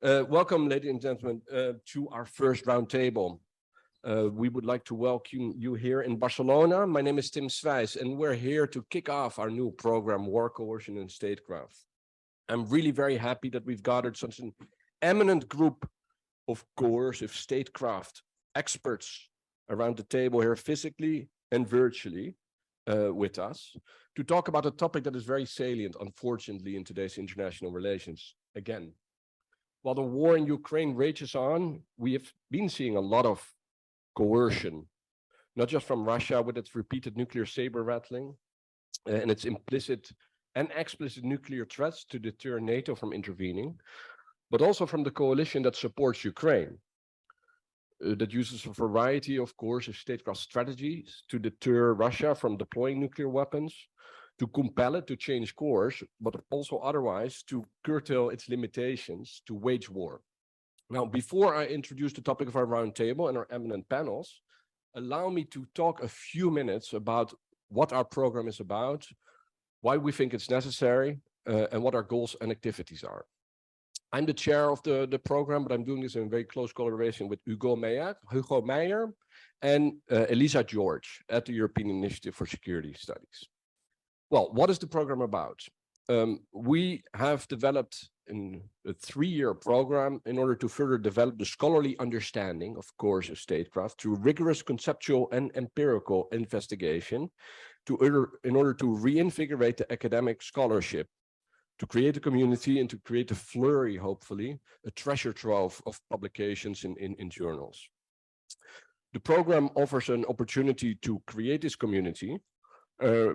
Welcome, ladies and gentlemen, to our first roundtable. We would like to welcome you here in Barcelona. My name is Sweijs, and we're here to kick off our new program, War, Coercion and Statecraft. I'm really very happy that we've gathered such an eminent group of coercive statecraft experts around the table here, physically and virtually, with us, to talk about a topic that is very salient, unfortunately, in today's international relations. Again, while the war in Ukraine rages on, we have been seeing a lot of coercion, not just from Russia with its repeated nuclear saber rattling and its implicit and explicit nuclear threats to deter NATO from intervening, but also from the coalition that supports Ukraine, that uses a variety of coercive statecraft strategies to deter Russia from deploying nuclear weapons, to compel it to change course, but also otherwise to curtail its limitations to wage war. Now, before I introduce the topic of our roundtable and our eminent panels, allow me to talk a few minutes about what our program is about, why we think it's necessary, and what our goals and activities are. I'm the chair of the program, but I'm doing this in very close collaboration with Viggo and Elisa George at the European Initiative for Security Studies. Well, what is the program about? We have developed a 3-year program in order to further develop the scholarly understanding of coercive statecraft through rigorous conceptual and empirical investigation in order to reinvigorate the academic scholarship, to create a community and to create a flurry, hopefully, a treasure trove of publications in journals. The program offers an opportunity to create this community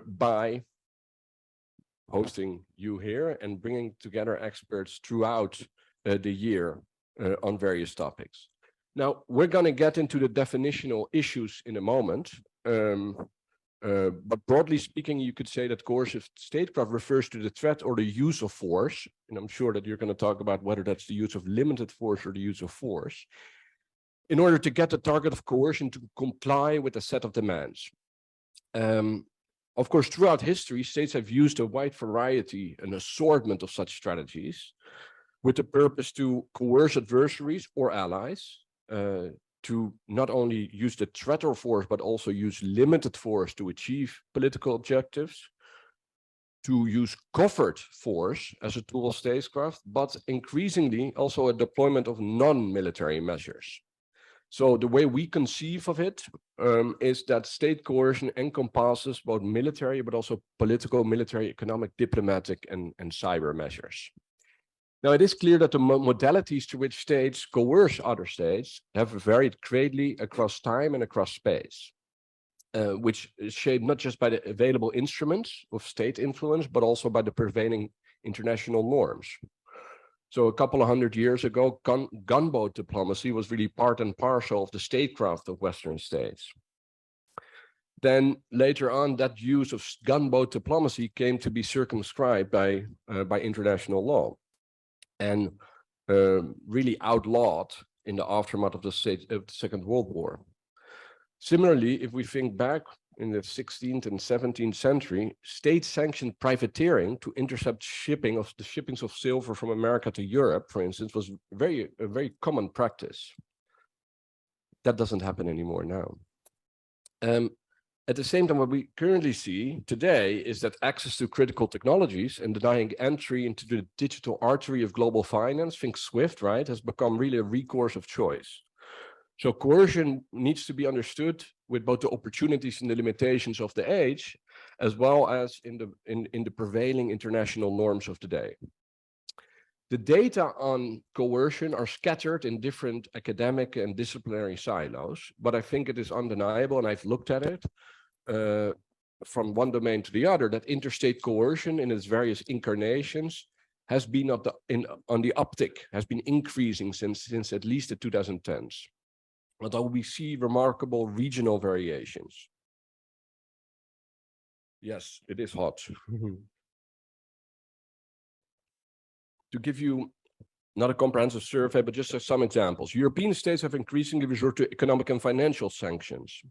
by hosting you here and bringing together experts throughout the year on various topics. Now, we're going to get into the definitional issues in a moment. But broadly speaking, you could say that coercive statecraft refers to the threat or the use of force. And I'm sure that you're going to talk about whether that's the use of limited force or the use of force, in order to get the target of coercion to comply with a set of demands. Of course, throughout history, states have used a wide variety, an assortment of such strategies with the purpose to coerce adversaries or allies, to not only use the threat or force, but also use limited force to achieve political objectives, to use covert force as a tool of statecraft, but increasingly also a deployment of non-military measures. So the way we conceive of it is that state coercion encompasses both military, but also political, military, economic, diplomatic, and cyber measures. Now, it is clear that the modalities to which states coerce other states have varied greatly across time and across space, which is shaped not just by the available instruments of state influence, but also by the prevailing international norms. So a couple of hundred years ago, gunboat diplomacy was really part and parcel of the statecraft of Western states. Then later on, that use of gunboat diplomacy came to be circumscribed by international law and really outlawed in the aftermath of the Second World War. Similarly, if we think back in the 16th and 17th century, state-sanctioned privateering to intercept the shippings of silver from America to Europe, for instance, was a very common practice. That doesn't happen anymore now. At the same time, what we currently see today is that access to critical technologies and denying entry into the digital artery of global finance, think SWIFT, right, has become really a recourse of choice. So coercion needs to be understood with both the opportunities and the limitations of the age, as well as in the prevailing international norms of the day. The data on coercion are scattered in different academic and disciplinary silos, but I think it is undeniable, and I've looked at it from one domain to the other, that interstate coercion in its various incarnations has been on the uptick, has been increasing since at least the 2010s. Although we see remarkable regional variations. Yes, it is hot. To give you not a comprehensive survey, but just some examples. European states have increasingly resorted to economic and financial sanctions.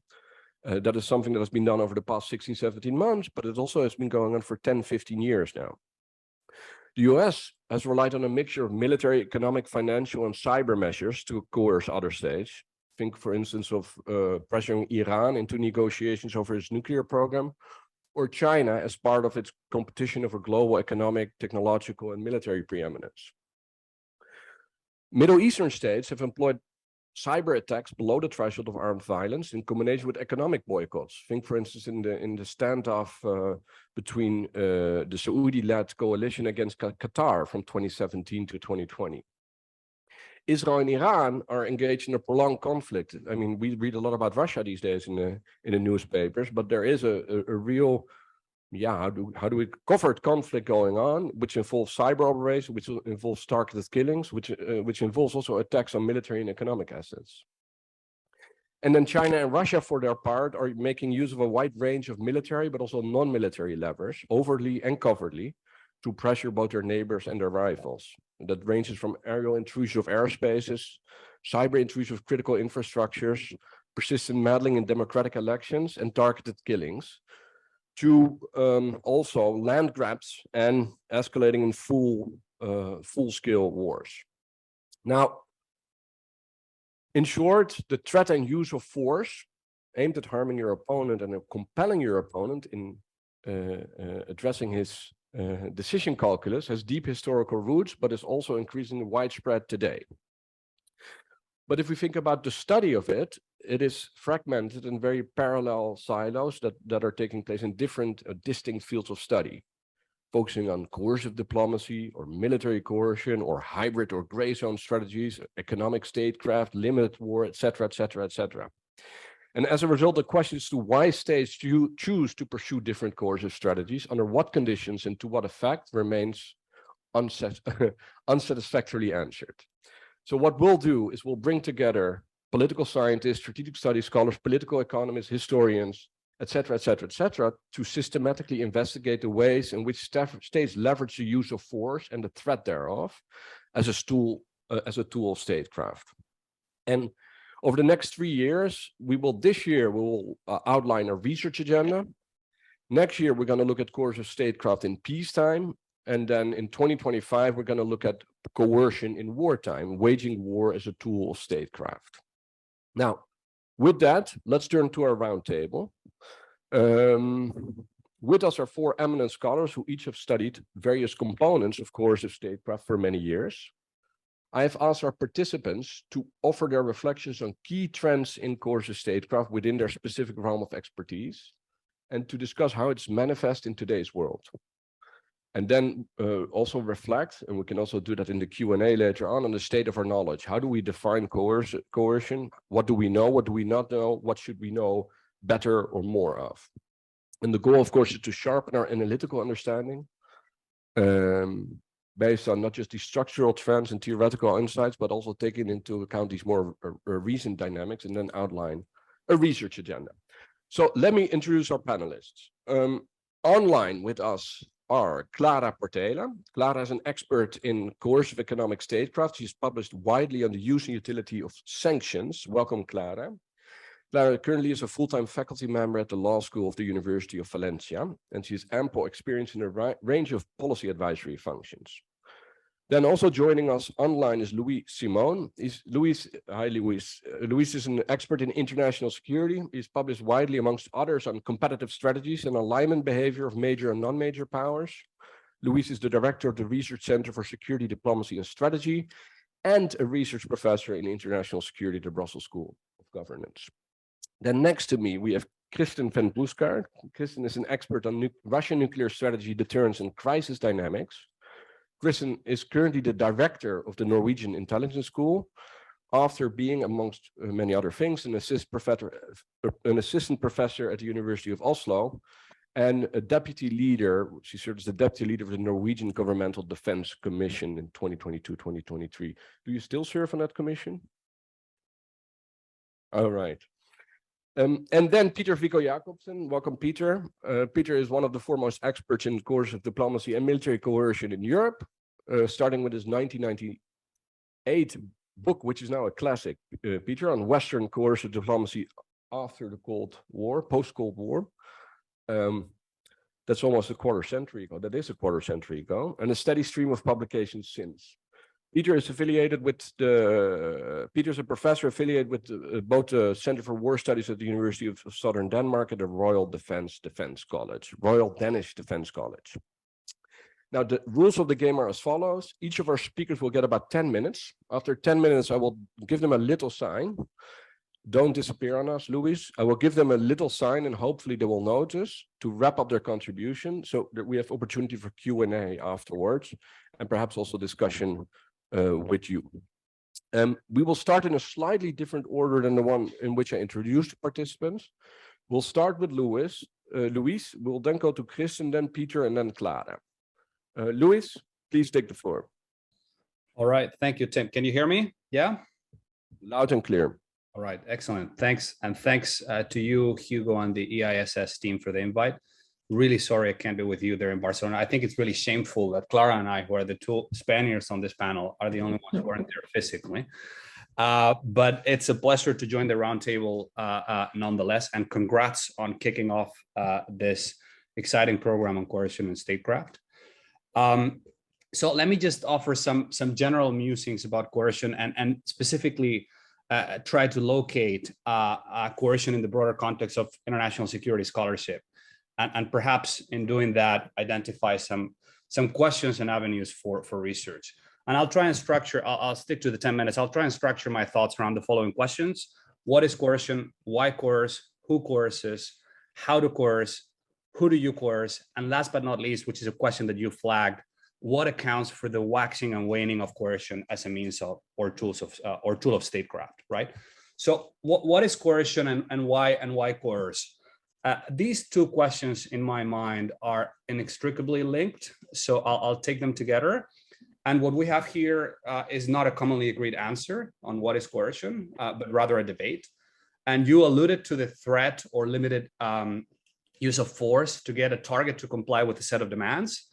That is something that has been done over the past 16, 17 months, but it also has been going on for 10, 15 years now. The US has relied on a mixture of military, economic, financial, and cyber measures to coerce other states. Think, for instance, of pressuring Iran into negotiations over its nuclear program, or China as part of its competition over global economic, technological, and military preeminence. Middle Eastern states have employed cyber attacks below the threshold of armed violence in combination with economic boycotts. Think, for instance, in the standoff between the Saudi-led coalition against Qatar from 2017 to 2020. Israel and Iran are engaged in a prolonged conflict. I mean, we read a lot about Russia these days in the newspapers, but there is a real, how do we covered conflict going on, which involves cyber operations, which involves targeted killings, which involves also attacks on military and economic assets. And then China and Russia, for their part, are making use of a wide range of military, but also non-military levers, overtly and covertly, to pressure both their neighbors and their rivals. And that ranges from aerial intrusion of airspaces, cyber intrusion of critical infrastructures, persistent meddling in democratic elections, and targeted killings, to also land grabs and escalating in full-scale wars. Now, in short, the threat and use of force aimed at harming your opponent and compelling your opponent in addressing his decision calculus has deep historical roots, but is also increasingly widespread today. But if we think about the study of it, it is fragmented in very parallel silos that are taking place in different distinct fields of study, focusing on coercive diplomacy or military coercion or hybrid or gray zone strategies, economic statecraft, limited war, etc., etc., etc. And as a result, the question is to why states choose to pursue different coercive strategies, under what conditions and to what effect, remains unsatisfactorily answered. So what we'll do is we'll bring together political scientists, strategic studies scholars, political economists, historians, etc., etc., etc., to systematically investigate the ways in which states leverage the use of force and the threat thereof as a tool of statecraft. And over the next 3 years, this year we will outline a research agenda. Next year, we're going to look at coercive statecraft in peacetime. And then in 2025, we're going to look at coercion in wartime, waging war as a tool of statecraft. Now, with that, let's turn to our roundtable. With us are 4 eminent scholars who each have studied various components of coercive statecraft for many years. I have asked our participants to offer their reflections on key trends in coercive statecraft within their specific realm of expertise, and to discuss how it's manifest in today's world. And then also reflect, and we can also do that in the Q&A later on the state of our knowledge. How do we define coercion? What do we know? What do we not know? What should we know better or more of? And the goal, of course, is to sharpen our analytical understanding based on not just these structural trends and theoretical insights, but also taking into account these more recent dynamics, and then outline a research agenda. So let me introduce our panelists. Online with us are Clara Portela. Clara is an expert in coercive economic statecraft. She's published widely on the use and utility of sanctions. Welcome, Clara. Clara currently is a full-time faculty member at the Law School of the University of Valencia, and she has ample experience in a range of policy advisory functions. Then also joining us online is Luis Simon. Hi, Luis. Luis is an expert in international security. He's published widely, amongst others, on competitive strategies and alignment behavior of major and non-major powers. Luis is the director of the Research Center for Security, Diplomacy and Strategy, and a research professor in international security at the Brussel School of Governance. Then next to me, we have Kristin van Bruusgaard. Kristin is an expert on Russian nuclear strategy, deterrence, and crisis dynamics. Kristin is currently the director of the Norwegian Intelligence School, after being, amongst many other things, an assistant professor at the University of Oslo, and a deputy leader. She served as the deputy leader of the Norwegian Governmental Defense Commission in 2022-2023. Do you still serve on that commission? All right. And then Viggo Jakobsen. Welcome, Peter. Peter is one of the foremost experts in coercive diplomacy and military coercion in Europe, starting with his 1998 book, which is now a classic, Peter, on Western coercive diplomacy after the Cold War, post-Cold War. That's almost a quarter century ago. That is a quarter century ago, and a steady stream of publications since. Peter is affiliated with Peter's a professor affiliated with both the Center for War Studies at the University of Southern Denmark and the Royal Defense College, Royal Danish Defense College. Now, the rules of the game are as follows. Each of our speakers will get about 10 minutes. After 10 minutes, I will give them a little sign. Don't disappear on us, Luis. I will give them a little sign and hopefully they will notice to wrap up their contribution so that we have opportunity for Q&A afterwards and perhaps also discussion with you. We will start in a slightly different order than the one in which I introduced the participants. We'll start with Luis. We'll then go to Kristin, then Peter, and then Clara. Luis, please take the floor. All right, thank you, Tim. Can you hear me? Yeah? Loud and clear. All right, excellent. Thanks. And thanks to you, Hugo, and the EISS team for the invite. Really sorry I can't be with you there in Barcelona. I think it's really shameful that Clara and I, who are the two Spaniards on this panel, are the only ones who aren't there physically. But it's a pleasure to join the roundtable nonetheless, and congrats on kicking off this exciting program on coercion and statecraft. So let me just offer some general musings about coercion and specifically try to locate coercion in the broader context of international security scholarship. And perhaps in doing that, identify some questions and avenues for research. And I'll try and structure, I'll stick to the 10 minutes. I'll try and structure my thoughts around the following questions. What is coercion? Why coerce? Who coerces? How to coerce? Who do you coerce? And last but not least, which is a question that you flagged, what accounts for the waxing and waning of coercion as a means of or tool of statecraft, right? So what is coercion and why coerce? These two questions in my mind are inextricably linked, so I'll take them together. And what we have here is not a commonly agreed answer on what is coercion, but rather a debate. And you alluded to the threat or limited use of force to get a target to comply with a set of demands.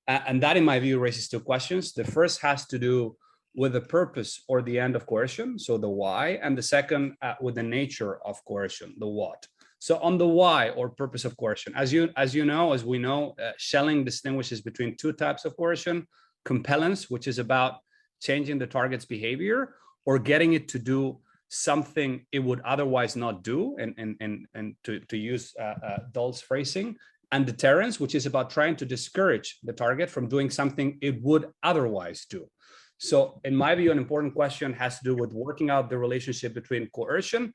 And that, in my view, raises two questions. The first has to do with the purpose or the end of coercion, so the why, and the second with the nature of coercion, the what. So on the why or purpose of coercion, as we know, Schelling distinguishes between two types of coercion: compellence, which is about changing the target's behavior or getting it to do something it would otherwise not do, and to use Dahl's phrasing, and deterrence, which is about trying to discourage the target from doing something it would otherwise do. So in my view, an important question has to do with working out the relationship between coercion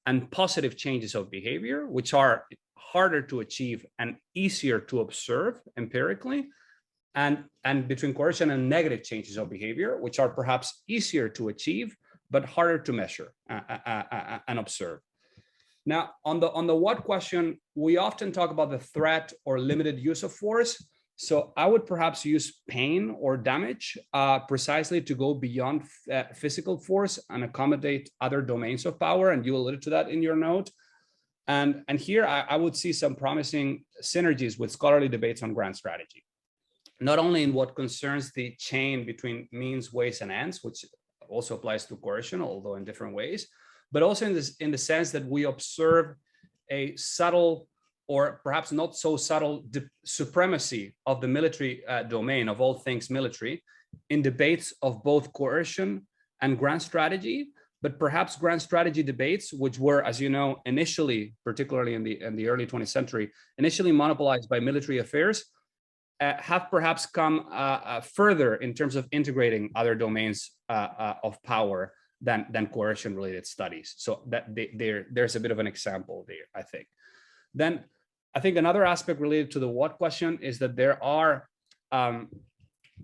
and positive changes of behavior, which are harder to achieve and easier to observe empirically, and between coercion and negative changes of behavior, which are perhaps easier to achieve, but harder to measure and observe. Now, on the what question, we often talk about the threat or limited use of force. So I would perhaps use pain or damage precisely to go beyond physical force and accommodate other domains of power. And you alluded to that in your note. And here I would see some promising synergies with scholarly debates on grand strategy, not only in what concerns the chain between means, ways, and ends, which also applies to coercion, although in different ways, but also in the sense that we observe a subtle or perhaps not so subtle supremacy of the military domain, of all things military, in debates of both coercion and grand strategy, but perhaps grand strategy debates, which were, as you know, initially, particularly in the early 20th century, initially monopolized by military affairs, have perhaps come further in terms of integrating other domains of power than coercion-related studies. So that there's a bit of an example there, I think. Then I think another aspect related to the what question is that there are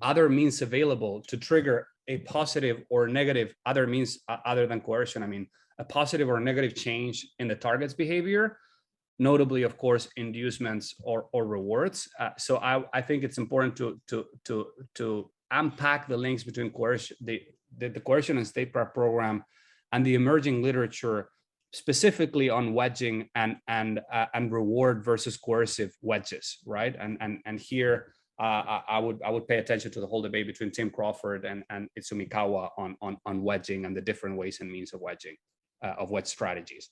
other means available to trigger a positive or negative other means other than coercion. I mean, a positive or negative change in the target's behavior, notably, of course, inducements or rewards. So I think it's important to unpack the links between coercion, the coercion and statecraft program, and the emerging literature, specifically on wedging and reward versus coercive wedges, right? And here I would pay attention to the whole debate between Tim Crawford and Itsumikawa on wedging and the different ways and means of wedging, of wedge strategies.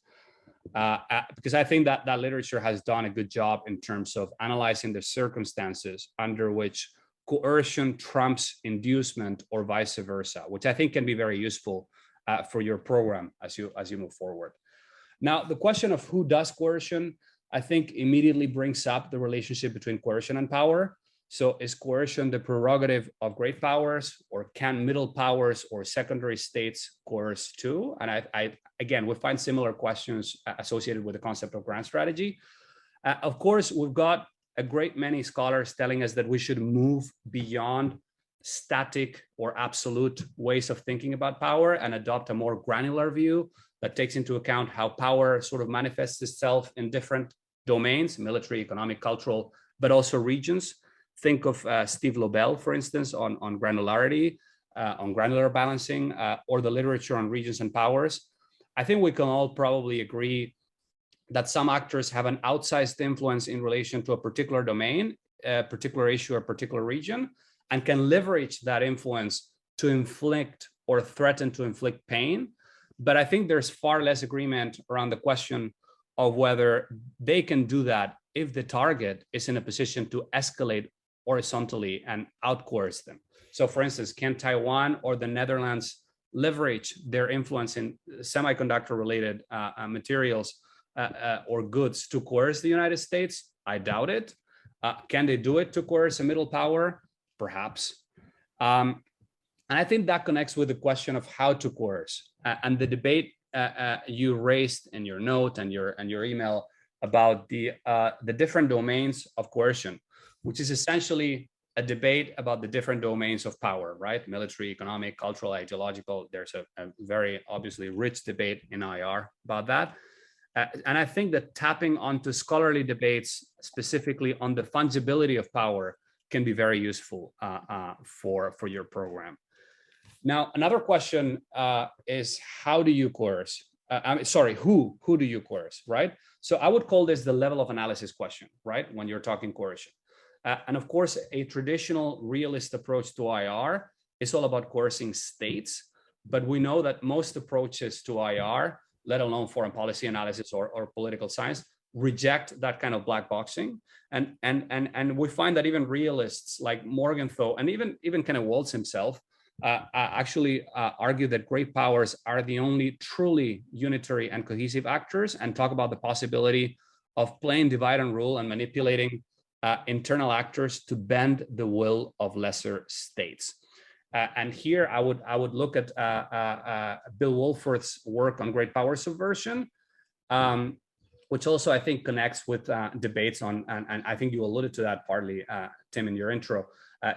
because I think that literature has done a good job in terms of analyzing the circumstances under which coercion trumps inducement or vice versa, which I think can be very useful for your program as you move forward. Now, the question of who does coercion, I think immediately brings up the relationship between coercion and power. So is coercion the prerogative of great powers, or can middle powers or secondary states coerce too? And I again, we find similar questions associated with the concept of grand strategy. Of course, we've got a great many scholars telling us that we should move beyond static or absolute ways of thinking about power and adopt a more granular view that takes into account how power sort of manifests itself in different domains, military, economic, cultural, but also regions. Think of Steve Lobel, for instance, on granularity, on granular balancing, or the literature on regions and powers. I think we can all probably agree that some actors have an outsized influence in relation to a particular domain, a particular issue, or a particular region, and can leverage that influence to inflict or threaten to inflict pain. But I think there's far less agreement around the question of whether they can do that if the target is in a position to escalate horizontally and out-coerce them. So for instance, can Taiwan or the Netherlands leverage their influence in semiconductor-related materials or goods to coerce the United States? I doubt it. Can they do it to coerce a middle power? Perhaps. And I think that connects with the question of how to coerce. And the debate you raised in your note and your email about the different domains of coercion, which is essentially a debate about the different domains of power, right? Military, economic, cultural, ideological. There's a very obviously rich debate in IR about that. And I think that tapping onto scholarly debates, specifically on the fungibility of power, can be very useful for your program. Now, another question is, how do you coerce? Who do you coerce, right? So I would call this the level of analysis question, right? When you're talking coercion. And of course, a traditional realist approach to IR is all about coercing states. But we know that most approaches to IR, let alone foreign policy analysis or political science, reject that kind of black boxing. And we find that even realists like Morgenthau and even kind of Waltz himself actually argue that great powers are the only truly unitary and cohesive actors, and talk about the possibility of playing divide and rule and manipulating internal actors to bend the will of lesser states. And here I would look at Bill Wolforth's work on great power subversion, which also I think connects with debates on, and I think you alluded to that partly, Tim, in your intro.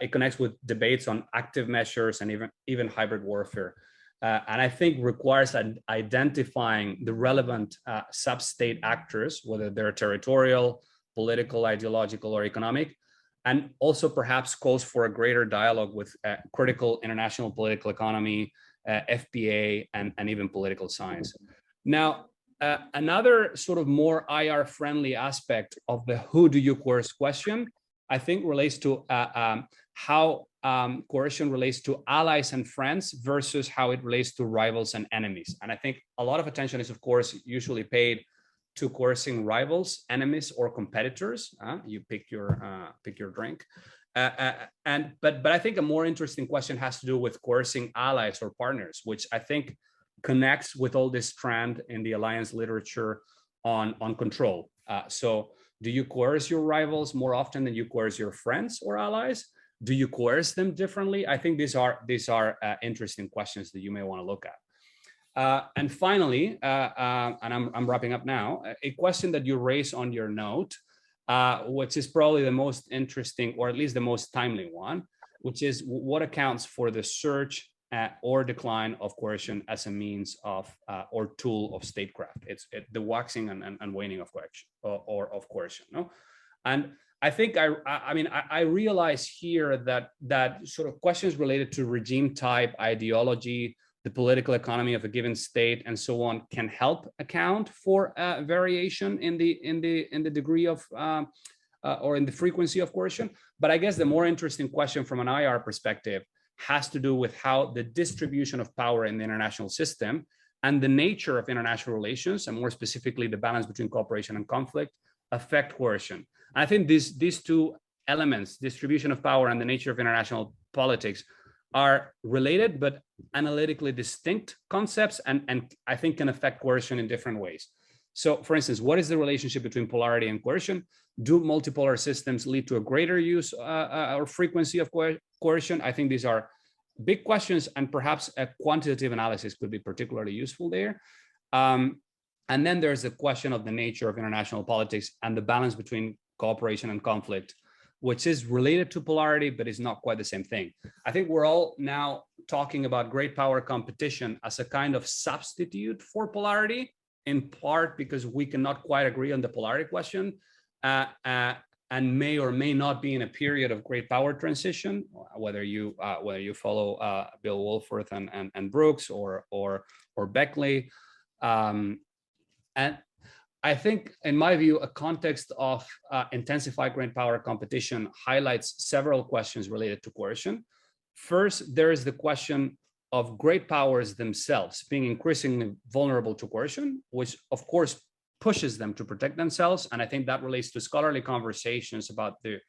It connects with debates on active measures and even hybrid warfare. And I think requires identifying the relevant sub-state actors, whether they're territorial, political, ideological, or economic, and also perhaps calls for a greater dialogue with critical international political economy, FPA, and even political science. Now, another sort of more IR-friendly aspect of the who do you coerce question, I think relates to how coercion relates to allies and friends versus how it relates to rivals and enemies. And I think a lot of attention is, of course, usually paid to coercing rivals, enemies, or competitors. You pick your drink. But I think a more interesting question has to do with coercing allies or partners, which I think connects with all this trend in the alliance literature on control. So do you coerce your rivals more often than you coerce your friends or allies? Do you coerce them differently? I think these are interesting questions that you may want to look at. And finally, and I'm wrapping up now, a question that you raise on your note, which is probably the most interesting, or at least the most timely one, which is what accounts for the surge or decline of coercion as a means of or tool of statecraft. It's the waxing and waning of coercion, or of coercion. No, and I think I realize here that sort of questions related to regime type, ideology, the political economy of a given state, and so on, can help account for variation in the degree of or in the frequency of coercion. But I guess the more interesting question from an IR perspective has to do with how the distribution of power in the international system and the nature of international relations, and more specifically the balance between cooperation and conflict, affect coercion. And I think these two elements, distribution of power and the nature of international politics, are related but analytically distinct concepts, and I think can affect coercion in different ways. So, for instance, what is the relationship between polarity and coercion? Do multipolar systems lead to a greater use or frequency of coercion? I think these are big questions, and perhaps a quantitative analysis could be particularly useful there. And then there's the question of the nature of international politics and the balance between cooperation and conflict, which is related to polarity, but is not quite the same thing. I think we're all now talking about great power competition as a kind of substitute for polarity, in part because we cannot quite agree on the polarity question, and may or may not be in a period of great power transition, whether you follow Bill Wohlforth and Brooks or Beckley. And I think, in my view, a context of intensified great power competition highlights several questions related to coercion. First, there is the question of great powers themselves being increasingly vulnerable to coercion, which of course pushes them to protect themselves. And I think that relates to scholarly conversations about the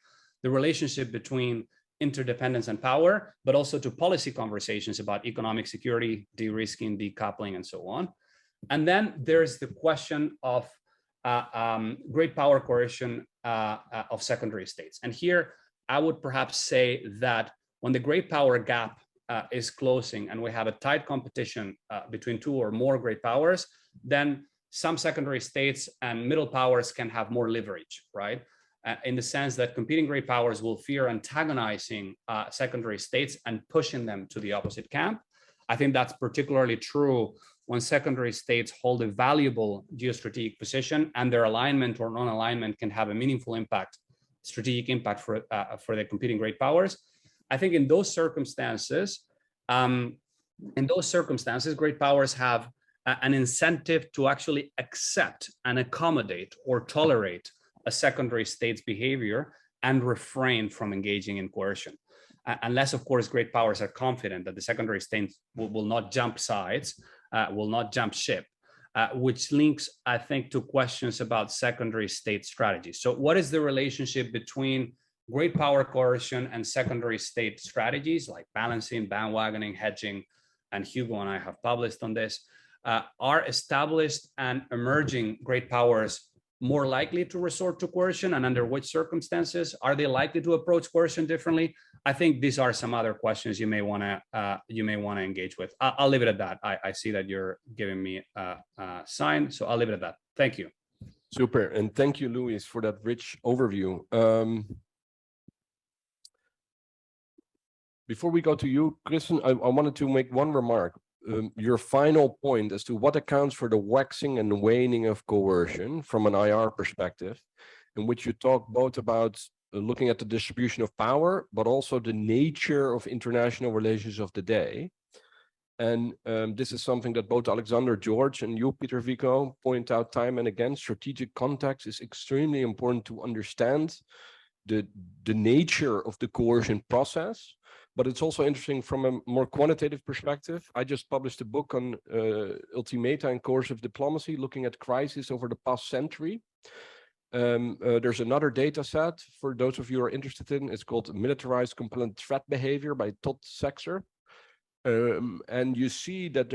relationship between interdependence and power, but also to policy conversations about economic security, de-risking, decoupling, and so on. And then there's the question of great power coercion of secondary states. And here I would perhaps say that when the great power gap is closing and we have a tight competition between two or more great powers, then some secondary states and middle powers can have more leverage, right? In the sense that competing great powers will fear antagonizing secondary states and pushing them to the opposite camp. I think that's particularly true when secondary states hold a valuable geostrategic position and their alignment or non-alignment can have a meaningful impact, strategic impact for the competing great powers. I think in those circumstances, great powers have an incentive to actually accept and accommodate or tolerate a secondary state's behavior and refrain from engaging in coercion. Unless, of course, great powers are confident that the secondary states will not jump sides, will not jump ship, which links, I think, to questions about secondary state strategies. So what is the relationship between great power coercion and secondary state strategies like balancing, bandwagoning, hedging, and Hugo and I have published on this? Are established and emerging great powers more likely to resort to coercion, and under which circumstances? Are they likely to approach coercion differently? I think these are some other questions you may want to engage with. I'll leave it at that. I see that you're giving me a sign, so I'll leave it at that. Thank you. Super, and thank you, Luis, for that rich overview. Before we go to you, Kristin, I wanted to make one remark. Your final point as to what accounts for the waxing and waning of coercion from an IR perspective, in which you talk both about looking at the distribution of power, but also the nature of international relations of the day. And this is something that both Alexander George and you, Peter Viggo, point out time and again. Strategic context is extremely important to understand the nature of the coercion process. But it's also interesting from a more quantitative perspective. I just published a book on ultimata and coercive diplomacy, looking at crises over the past century. There's another data set for those of you who are interested in. It's called Militarized Compelling Threat Behavior by Todd Sexer. And you see that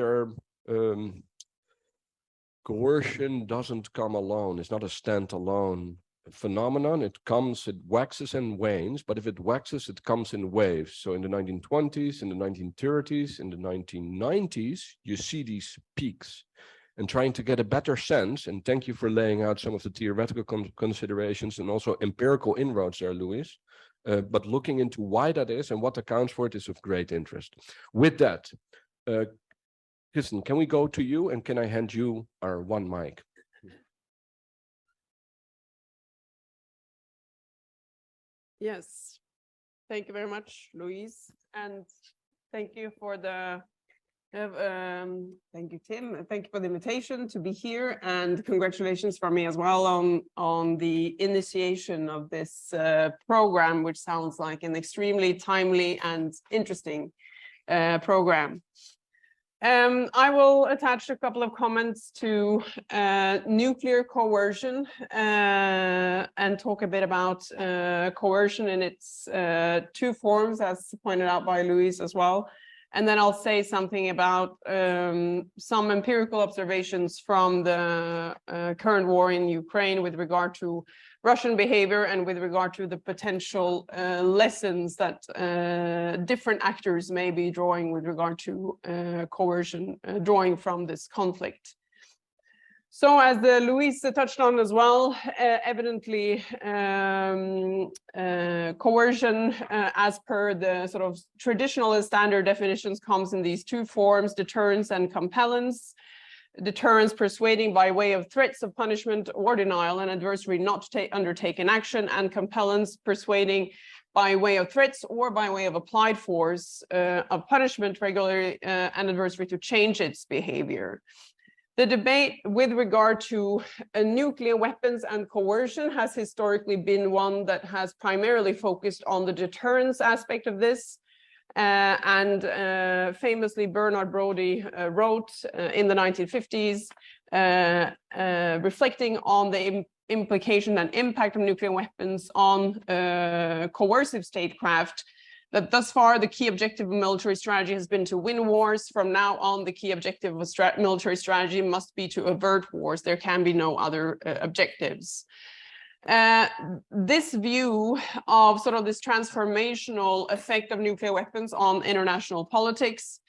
coercion doesn't come alone. It's not a standalone phenomenon. It waxes and wanes, but if it waxes, it comes in waves. So in the 1920s, in the 1930s, in the 1990s, you see these peaks. And trying to get a better sense, and thank you for laying out some of the theoretical considerations and also empirical inroads there, Luis, but looking into why that is and what accounts for it is of great interest. With that, Kristin, can we go to you, and can I hand you our one mic? Yes, thank you very much, Luis, and thank you for the thank you, Tim. Thank you for the invitation to be here, and congratulations from me as well on the initiation of this program, which sounds like an extremely timely and interesting program. I will attach a couple of comments to nuclear coercion and talk a bit about coercion in its two forms, as pointed out by Louise as well. And then I'll say something about some empirical observations from the current war in Ukraine with regard to Russian behavior and with regard to the potential lessons that different actors may be drawing with regard to coercion, drawing from this conflict. So as Louise touched on as well, evidently coercion as per the sort of traditional and standard definitions comes in these two forms, deterrence and compellence. Deterrence persuading by way of threats of punishment or denial an adversary not to undertake an action, and compellence persuading by way of threats or by way of applied force of punishment regularly an adversary to change its behavior. The debate with regard to nuclear weapons and coercion has historically been one that has primarily focused on the deterrence aspect of this. And famously, Bernard Brodie wrote in the 1950s, reflecting on the implication and impact of nuclear weapons on coercive statecraft, that thus far the key objective of military strategy has been to win wars. From now on, the key objective of military strategy must be to avert wars. There can be no other objectives. This view of sort of this transformational effect of nuclear weapons on international politics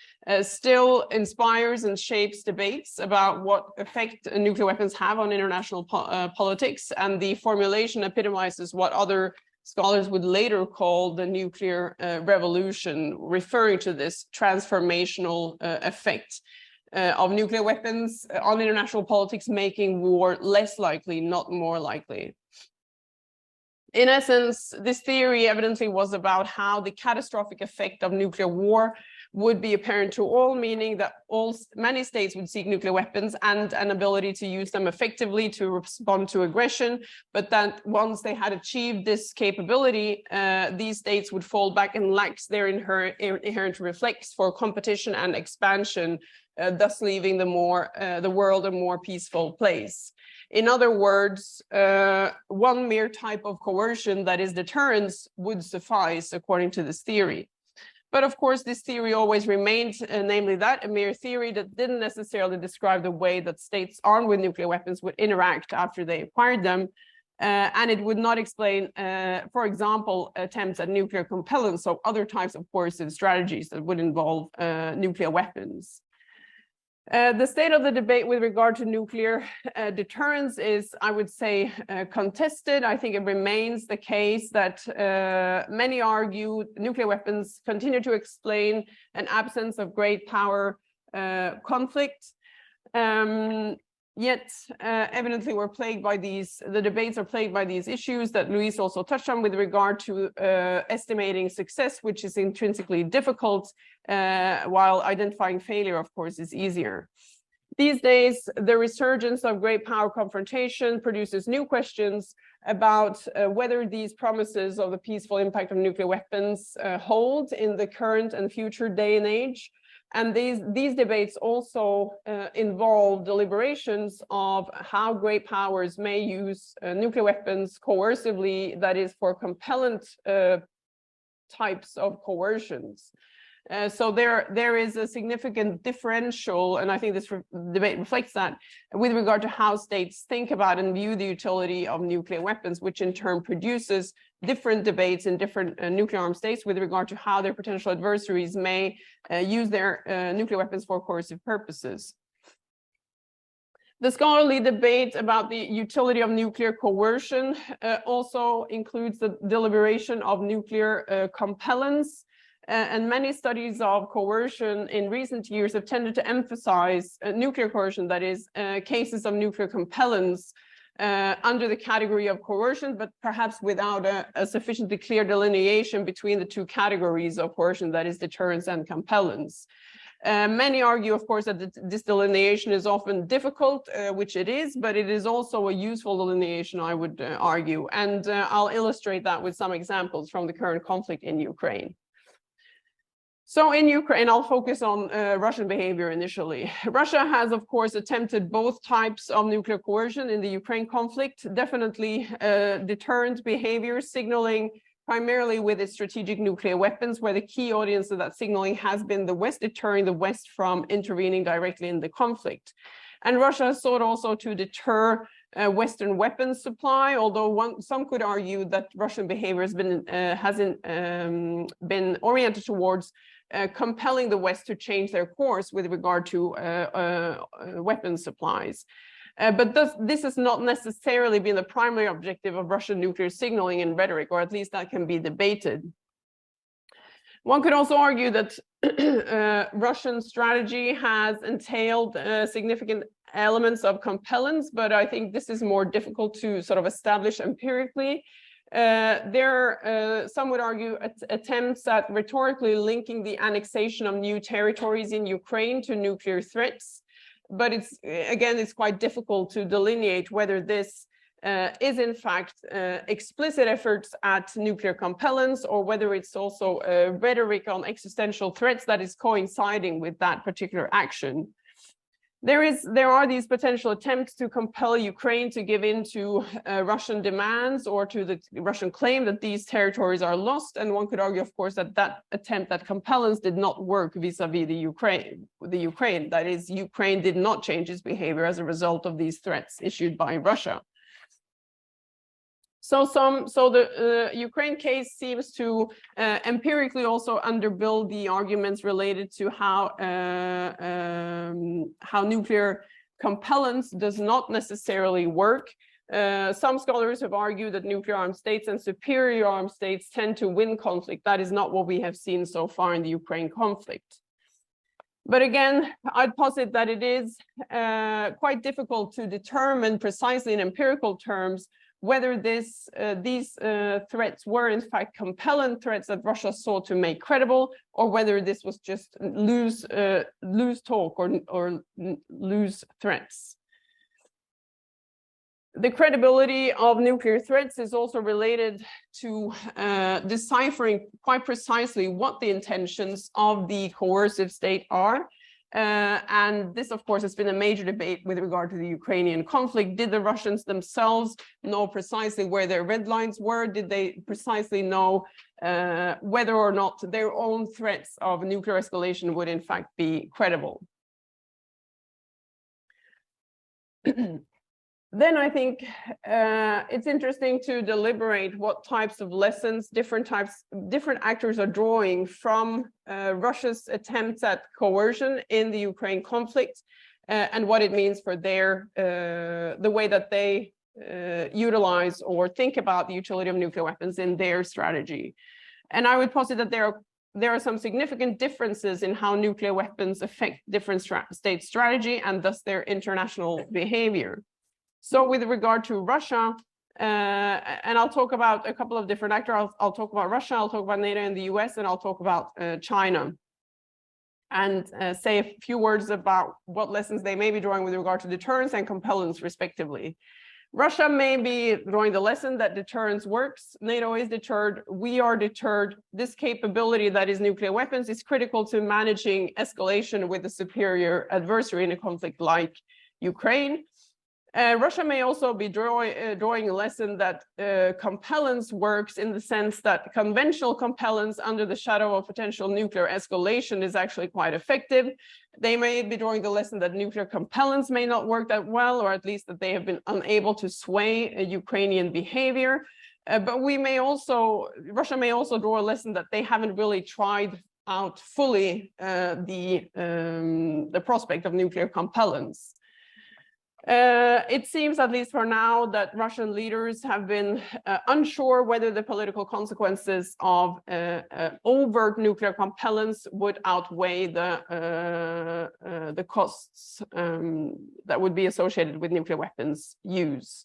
still inspires and shapes debates about what effect nuclear weapons have on international politics, and the formulation epitomizes what other scholars would later call the nuclear revolution, referring to this transformational effect of nuclear weapons on international politics, making war less likely, not more likely. In essence, this theory evidently was about how the catastrophic effect of nuclear war would be apparent to all, meaning that many states would seek nuclear weapons and an ability to use them effectively to respond to aggression, but that once they had achieved this capability, these states would fall back and lack their inherent reflex for competition and expansion, thus leaving the world a more peaceful place. In other words, one mere type of coercion, that is deterrence, would suffice according to this theory. But of course, this theory always remained, namely that, a mere theory that didn't necessarily describe the way that states armed with nuclear weapons would interact after they acquired them. And it would not explain, for example, attempts at nuclear compellence, so other types of coercive strategies that would involve nuclear weapons. The state of the debate with regard to nuclear deterrence is, I would say, contested. I think it remains the case that many argue nuclear weapons continue to explain an absence of great power conflict. Yet, evidently, we're plagued by the debates are plagued by these issues that Louise also touched on with regard to estimating success, which is intrinsically difficult, while identifying failure, of course, is easier. These days, the resurgence of great power confrontation produces new questions about whether these promises of the peaceful impact of nuclear weapons hold in the current and future day and age. And these debates also involve deliberations of how great powers may use nuclear weapons coercively, that is, for compellent types of coercions. So there is a significant differential, and I think this debate reflects that, with regard to how states think about and view the utility of nuclear weapons, which in turn produces different debates in different nuclear armed states with regard to how their potential adversaries may use their nuclear weapons for coercive purposes. The scholarly debate about the utility of nuclear coercion also includes the deliberation of nuclear compellence. And many studies of coercion in recent years have tended to emphasize nuclear coercion, that is, cases of nuclear compellence under the category of coercion, but perhaps without a sufficiently clear delineation between the two categories of coercion, that is, deterrence and compellence. Many argue, of course, that this delineation is often difficult, which it is, but it is also a useful delineation, I would argue. And I'll illustrate that with some examples from the current conflict in Ukraine. So in Ukraine, I'll focus on Russian behavior initially. Russia has, of course, attempted both types of nuclear coercion in the Ukraine conflict, definitely deterrent behavior, signaling primarily with its strategic nuclear weapons, where the key audience of that signaling has been the West, deterring the West from intervening directly in the conflict. And Russia has sought also to deter Western weapons supply, although some could argue that Russian behavior hasn't been oriented towards compelling the West to change their course with regard to weapons supplies. But this has not necessarily been the primary objective of Russian nuclear signaling and rhetoric, or at least that can be debated. One could also argue that Russian strategy has entailed significant elements of compellence, but I think this is more difficult to sort of establish empirically. Some would argue attempts at rhetorically linking the annexation of new territories in Ukraine to nuclear threats. But it's quite difficult to delineate whether this is in fact explicit efforts at nuclear compellence, or whether it's also rhetoric on existential threats that is coinciding with that particular action. There are these potential attempts to compel Ukraine to give in to Russian demands or to the Russian claim that these territories are lost. And one could argue, of course, that that attempt at compellence did not work vis-a-vis the Ukraine. That is, Ukraine did not change its behavior as a result of these threats issued by Russia. So the Ukraine case seems to empirically also underbuild the arguments related to how nuclear compellence does not necessarily work. Some scholars have argued that nuclear armed states and superior armed states tend to win conflict. That is not what we have seen so far in the Ukraine conflict. But again, I'd posit that it is quite difficult to determine precisely in empirical terms whether these threats were in fact compelling threats that Russia sought to make credible, or whether this was just loose talk or loose threats. The credibility of nuclear threats is also related to deciphering quite precisely what the intentions of the coercive state are. And this, of course, has been a major debate with regard to the Ukrainian conflict. Did the Russians themselves know precisely where their red lines were? Did they precisely know whether or not their own threats of nuclear escalation would in fact be credible? Then I think it's interesting to deliberate what types of lessons different actors are drawing from Russia's attempts at coercion in the Ukraine conflict, and what it means for the way that they utilize or think about the utility of nuclear weapons in their strategy. And I would posit that there are some significant differences in how nuclear weapons affect different state strategy and thus their international behavior. So with regard to Russia, and I'll talk about a couple of different actors. I'll talk about Russia, I'll talk about NATO and the US, and I'll talk about China. And say a few words about what lessons they may be drawing with regard to deterrence and compellence, respectively. Russia may be drawing the lesson that deterrence works. NATO is deterred. We are deterred. This capability that is nuclear weapons is critical to managing escalation with a superior adversary in a conflict like Ukraine. Russia may also be drawing a lesson that compellence works in the sense that conventional compellence under the shadow of potential nuclear escalation is actually quite effective. They may be drawing the lesson that nuclear compellence may not work that well, or at least that they have been unable to sway Ukrainian behavior. But Russia may also draw a lesson that they haven't really tried out fully the prospect of nuclear compellence. It seems, at least for now, that Russian leaders have been unsure whether the political consequences of overt nuclear compellence would outweigh the costs that would be associated with nuclear weapons use.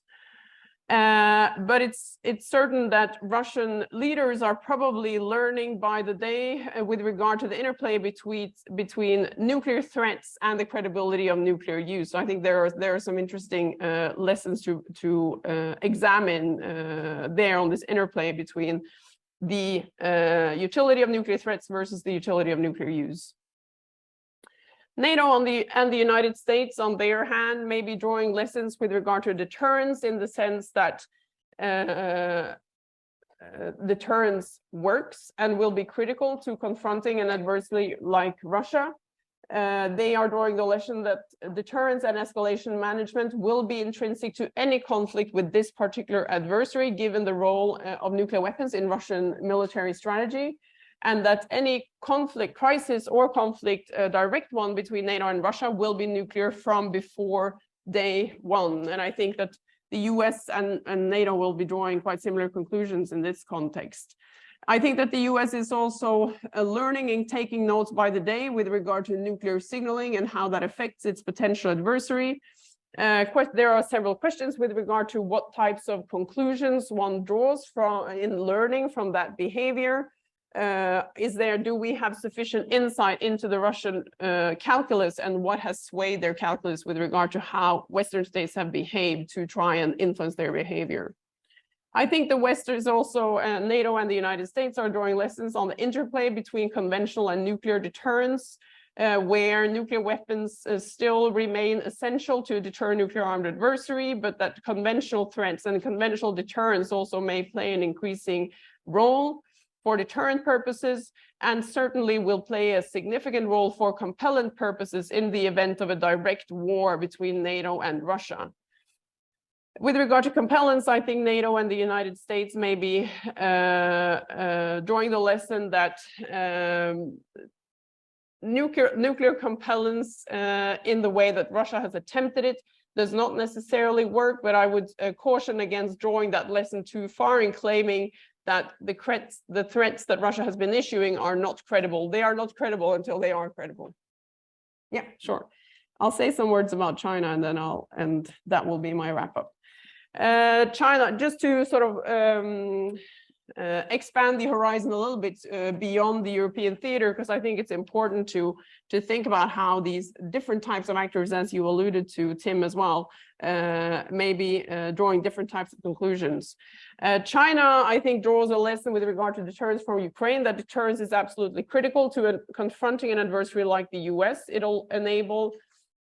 But it's certain that Russian leaders are probably learning by the day with regard to the interplay between nuclear threats and the credibility of nuclear use. So I think there are some interesting lessons to examine there on this interplay between the utility of nuclear threats versus the utility of nuclear use. NATO and the United States, on their hand, may be drawing lessons with regard to deterrence, in the sense that deterrence works and will be critical to confronting an adversary like Russia. They are drawing the lesson that deterrence and escalation management will be intrinsic to any conflict with this particular adversary, given the role of nuclear weapons in Russian military strategy, and that any conflict, crisis or conflict, direct one between NATO and Russia, will be nuclear from before day one. And I think that the US and NATO will be drawing quite similar conclusions in this context. I think that the US is also learning and taking notes by the day with regard to nuclear signaling and how that affects its potential adversary. There are several questions with regard to what types of conclusions one draws from in learning from that behavior. Do we have sufficient insight into the Russian calculus, and what has swayed their calculus with regard to how Western states have behaved to try and influence their behavior? I think the West is also, NATO and the United States are drawing lessons on the interplay between conventional and nuclear deterrence, where nuclear weapons still remain essential to deter nuclear armed adversary, but that conventional threats and conventional deterrence also may play an increasing role for deterrent purposes, and certainly will play a significant role for compellant purposes in the event of a direct war between NATO and Russia. With regard to compellence, I think NATO and the United States may be drawing the lesson that nuclear compellence in the way that Russia has attempted it does not necessarily work, but I would caution against drawing that lesson too far in claiming that the threats that Russia has been issuing are not credible. They are not credible until they are credible. Yeah, sure. I'll say some words about China, and that will be my wrap up. China, just to sort of expand the horizon a little bit beyond the European theater, because I think it's important to think about how these different types of actors, as you alluded to, Tim, as well, may be drawing different types of conclusions. China, I think, draws a lesson with regard to deterrence from Ukraine, that deterrence is absolutely critical to confronting an adversary like the US. It'll enable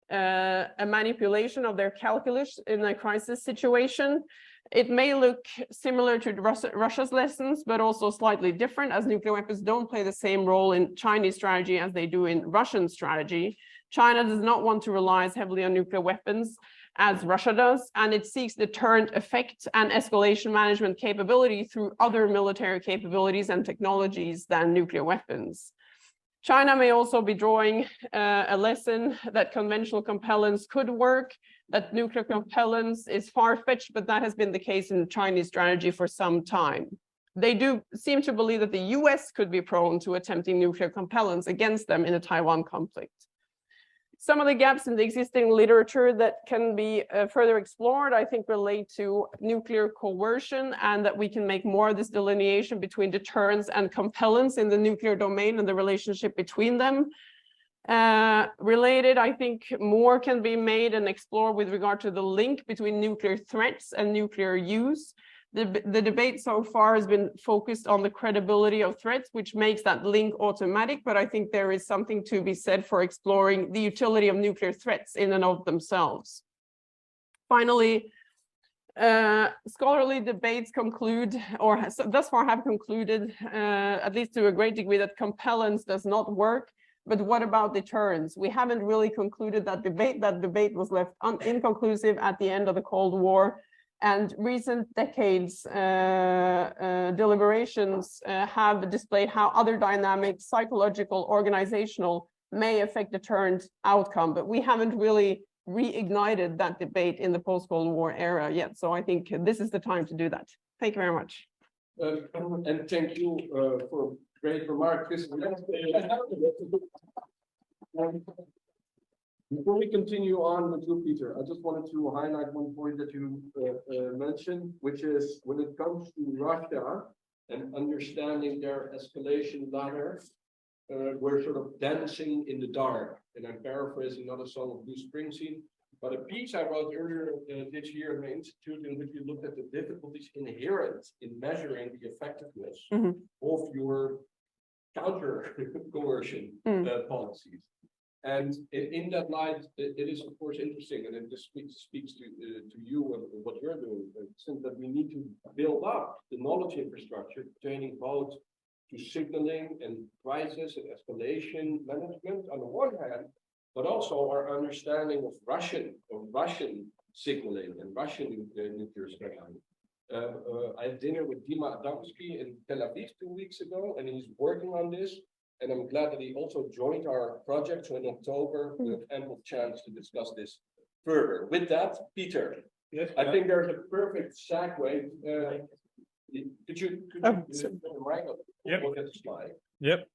a manipulation of their calculus in a crisis situation. It may look similar to Russia's lessons, but also slightly different, as nuclear weapons don't play the same role in Chinese strategy as they do in Russian strategy. China does not want to rely as heavily on nuclear weapons as Russia does, and it seeks deterrent effect and escalation management capability through other military capabilities and technologies than nuclear weapons. China may also be drawing a lesson that conventional compellence could work, that nuclear compellence is far-fetched, but that has been the case in Chinese strategy for some time. They do seem to believe that the US could be prone to attempting nuclear compellence against them in a Taiwan conflict. Some of the gaps in the existing literature that can be further explored, I think, relate to nuclear coercion, and that we can make more of this delineation between deterrence and compellence in the nuclear domain and the relationship between them. Related, I think more can be made and explored with regard to the link between nuclear threats and nuclear use. The debate so far has been focused on the credibility of threats, which makes that link automatic, but I think there is something to be said for exploring the utility of nuclear threats in and of themselves. Finally, scholarly debates conclude, or thus far have concluded, at least to a great degree, that compellence does not work. But what about deterrence? We haven't really concluded that debate. That debate was left inconclusive at the end of the Cold War. And recent decades deliberations have displayed how other dynamics, psychological, organizational, may affect deterrent outcome. But we haven't really reignited that debate in the post-Cold War era yet. So I think this is the time to do that. Thank you very much. And thank you for great remark, Kristin. Before we continue on with you, Peter, I just wanted to highlight one point that you mentioned, which is when it comes to Russia and understanding their escalation ladder, we're sort of dancing in the dark. And I'm paraphrasing another song of Bruce Springsteen. But a piece I wrote earlier this year in my institute, in which we looked at the difficulties inherent in measuring the effectiveness of your counter coercion policies. And in that light, it is of course interesting, and it just speaks to you and what you're doing, since that we need to build up the knowledge infrastructure pertaining both to signaling and crisis and escalation management on the one hand, but also our understanding of Russian signaling and Russian nuclear strategy. I had dinner with Dima Adamski in Tel Aviv 2 weeks ago, and he's working on this. And I'm glad that he also joined our project. So in October, we have ample chance to discuss this further. With that, Peter, yes, I think there's a perfect segue. Could you look at the slide? Yep.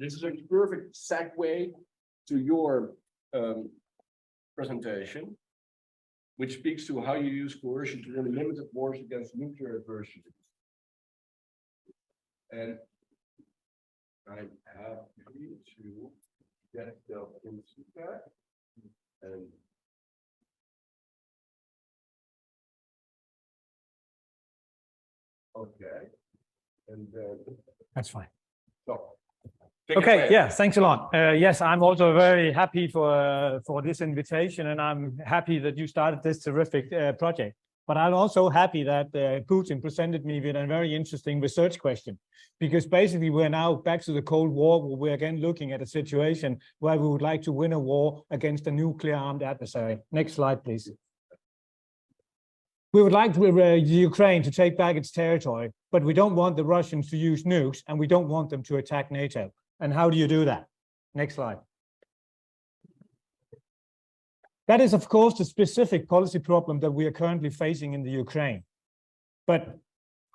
This is a perfect segue to your presentation, which speaks to how you use coercion to win limited wars against nuclear adversaries. And I have to get the feedback and okay, and That's fine. So okay, yeah, thanks a lot. Yes, I'm also very happy for this invitation, and I'm happy that you started this terrific project. But I'm also happy that Putin presented me with a very interesting research question, because basically we're now back to the Cold War, where we're again looking at a situation where we would like to win a war against a nuclear armed adversary. Next slide, please. We would like Ukraine to take back its territory, but we don't want the Russians to use nukes, and we don't want them to attack NATO. And how do you do that? Next slide. That is, of course, the specific policy problem that we are currently facing in the Ukraine. But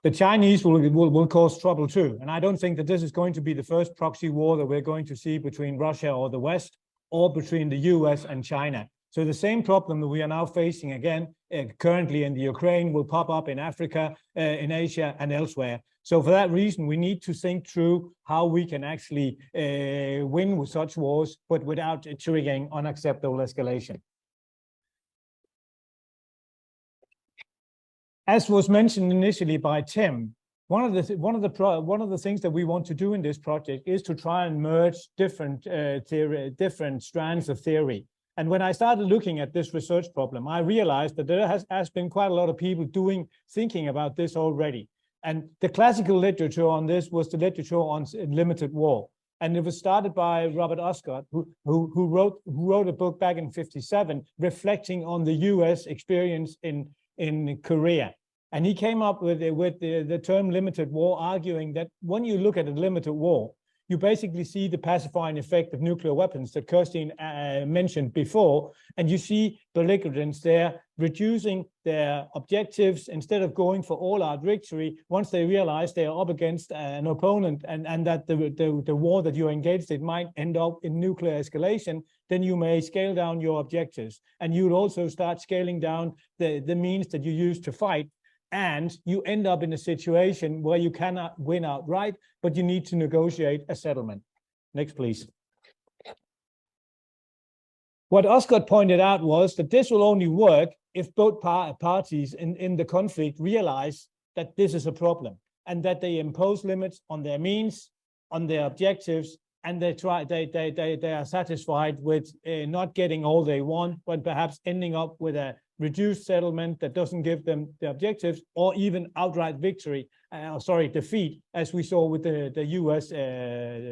the Chinese will cause trouble too. And I don't think that this is going to be the first proxy war that we're going to see between Russia or the West, or between the US and China. So the same problem that we are now facing again, currently in the Ukraine, will pop up in Africa, in Asia, and elsewhere. So for that reason, we need to think through how we can actually win with such wars, but without triggering unacceptable escalation. As was mentioned initially by Tim, one of the things that we want to do in this project is to try and merge different strands of theory. And when I started looking at this research problem, I realized that there has been quite a lot of people thinking about this already. And the classical literature on this was the literature on limited war. And it was started by Robert Osgood, who wrote a book back in '57, reflecting on the US experience in Korea. And he came up with the term limited war, arguing that when you look at a limited war, you basically see the pacifying effect of nuclear weapons that Kristin mentioned before, and you see belligerents there reducing their objectives instead of going for all-out victory. Once they realize they are up against an opponent and that the war that you're engaged in might end up in nuclear escalation, then you may scale down your objectives. And you'll also start scaling down the means that you use to fight. And you end up in a situation where you cannot win outright, but you need to negotiate a settlement. Next, please. What Osgood pointed out was that this will only work if both parties in the conflict realize that this is a problem and that they impose limits on their means, on their objectives, and they are satisfied with not getting all they want, but perhaps ending up with a reduced settlement that doesn't give them the objectives, or even outright victory, defeat, as we saw with the US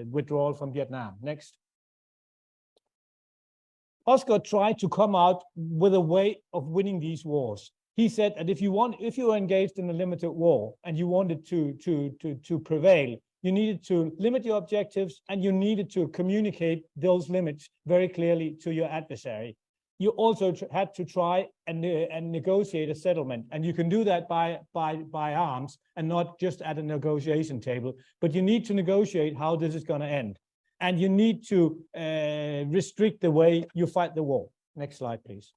withdrawal from Vietnam. Next. Osgood tried to come out with a way of winning these wars. He said that if you were engaged in a limited war and you wanted to prevail, you needed to limit your objectives and you needed to communicate those limits very clearly to your adversary. You also had to try and negotiate a settlement, and you can do that by arms and not just at a negotiation table. But you need to negotiate how this is going to end, and you need to restrict the way you fight the war. Next slide, please.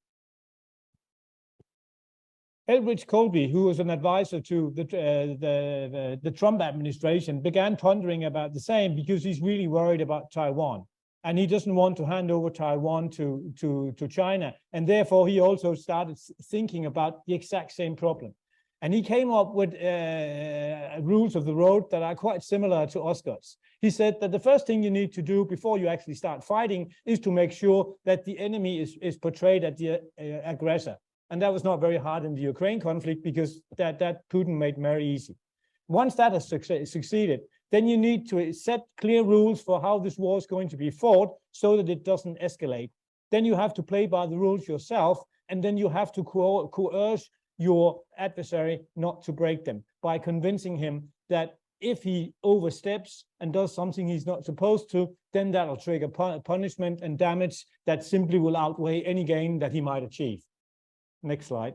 Elbridge Colby, who was an advisor to the Trump administration, began pondering about the same because he's really worried about Taiwan. and he doesn't want to hand over Taiwan to China. And therefore, he also started thinking about the exact same problem. And he came up with rules of the road that are quite similar to Osgood's. He said that the first thing you need to do before you actually start fighting is to make sure that the enemy is portrayed as the aggressor. And that was not very hard in the Ukraine conflict, because that Putin made very easy. Once that has succeeded, then you need to set clear rules for how this war is going to be fought so that it doesn't escalate. Then you have to play by the rules yourself, and then you have to coerce your adversary not to break them by convincing him that if he oversteps and does something he's not supposed to, then that'll trigger punishment and damage that simply will outweigh any gain that he might achieve. Next slide.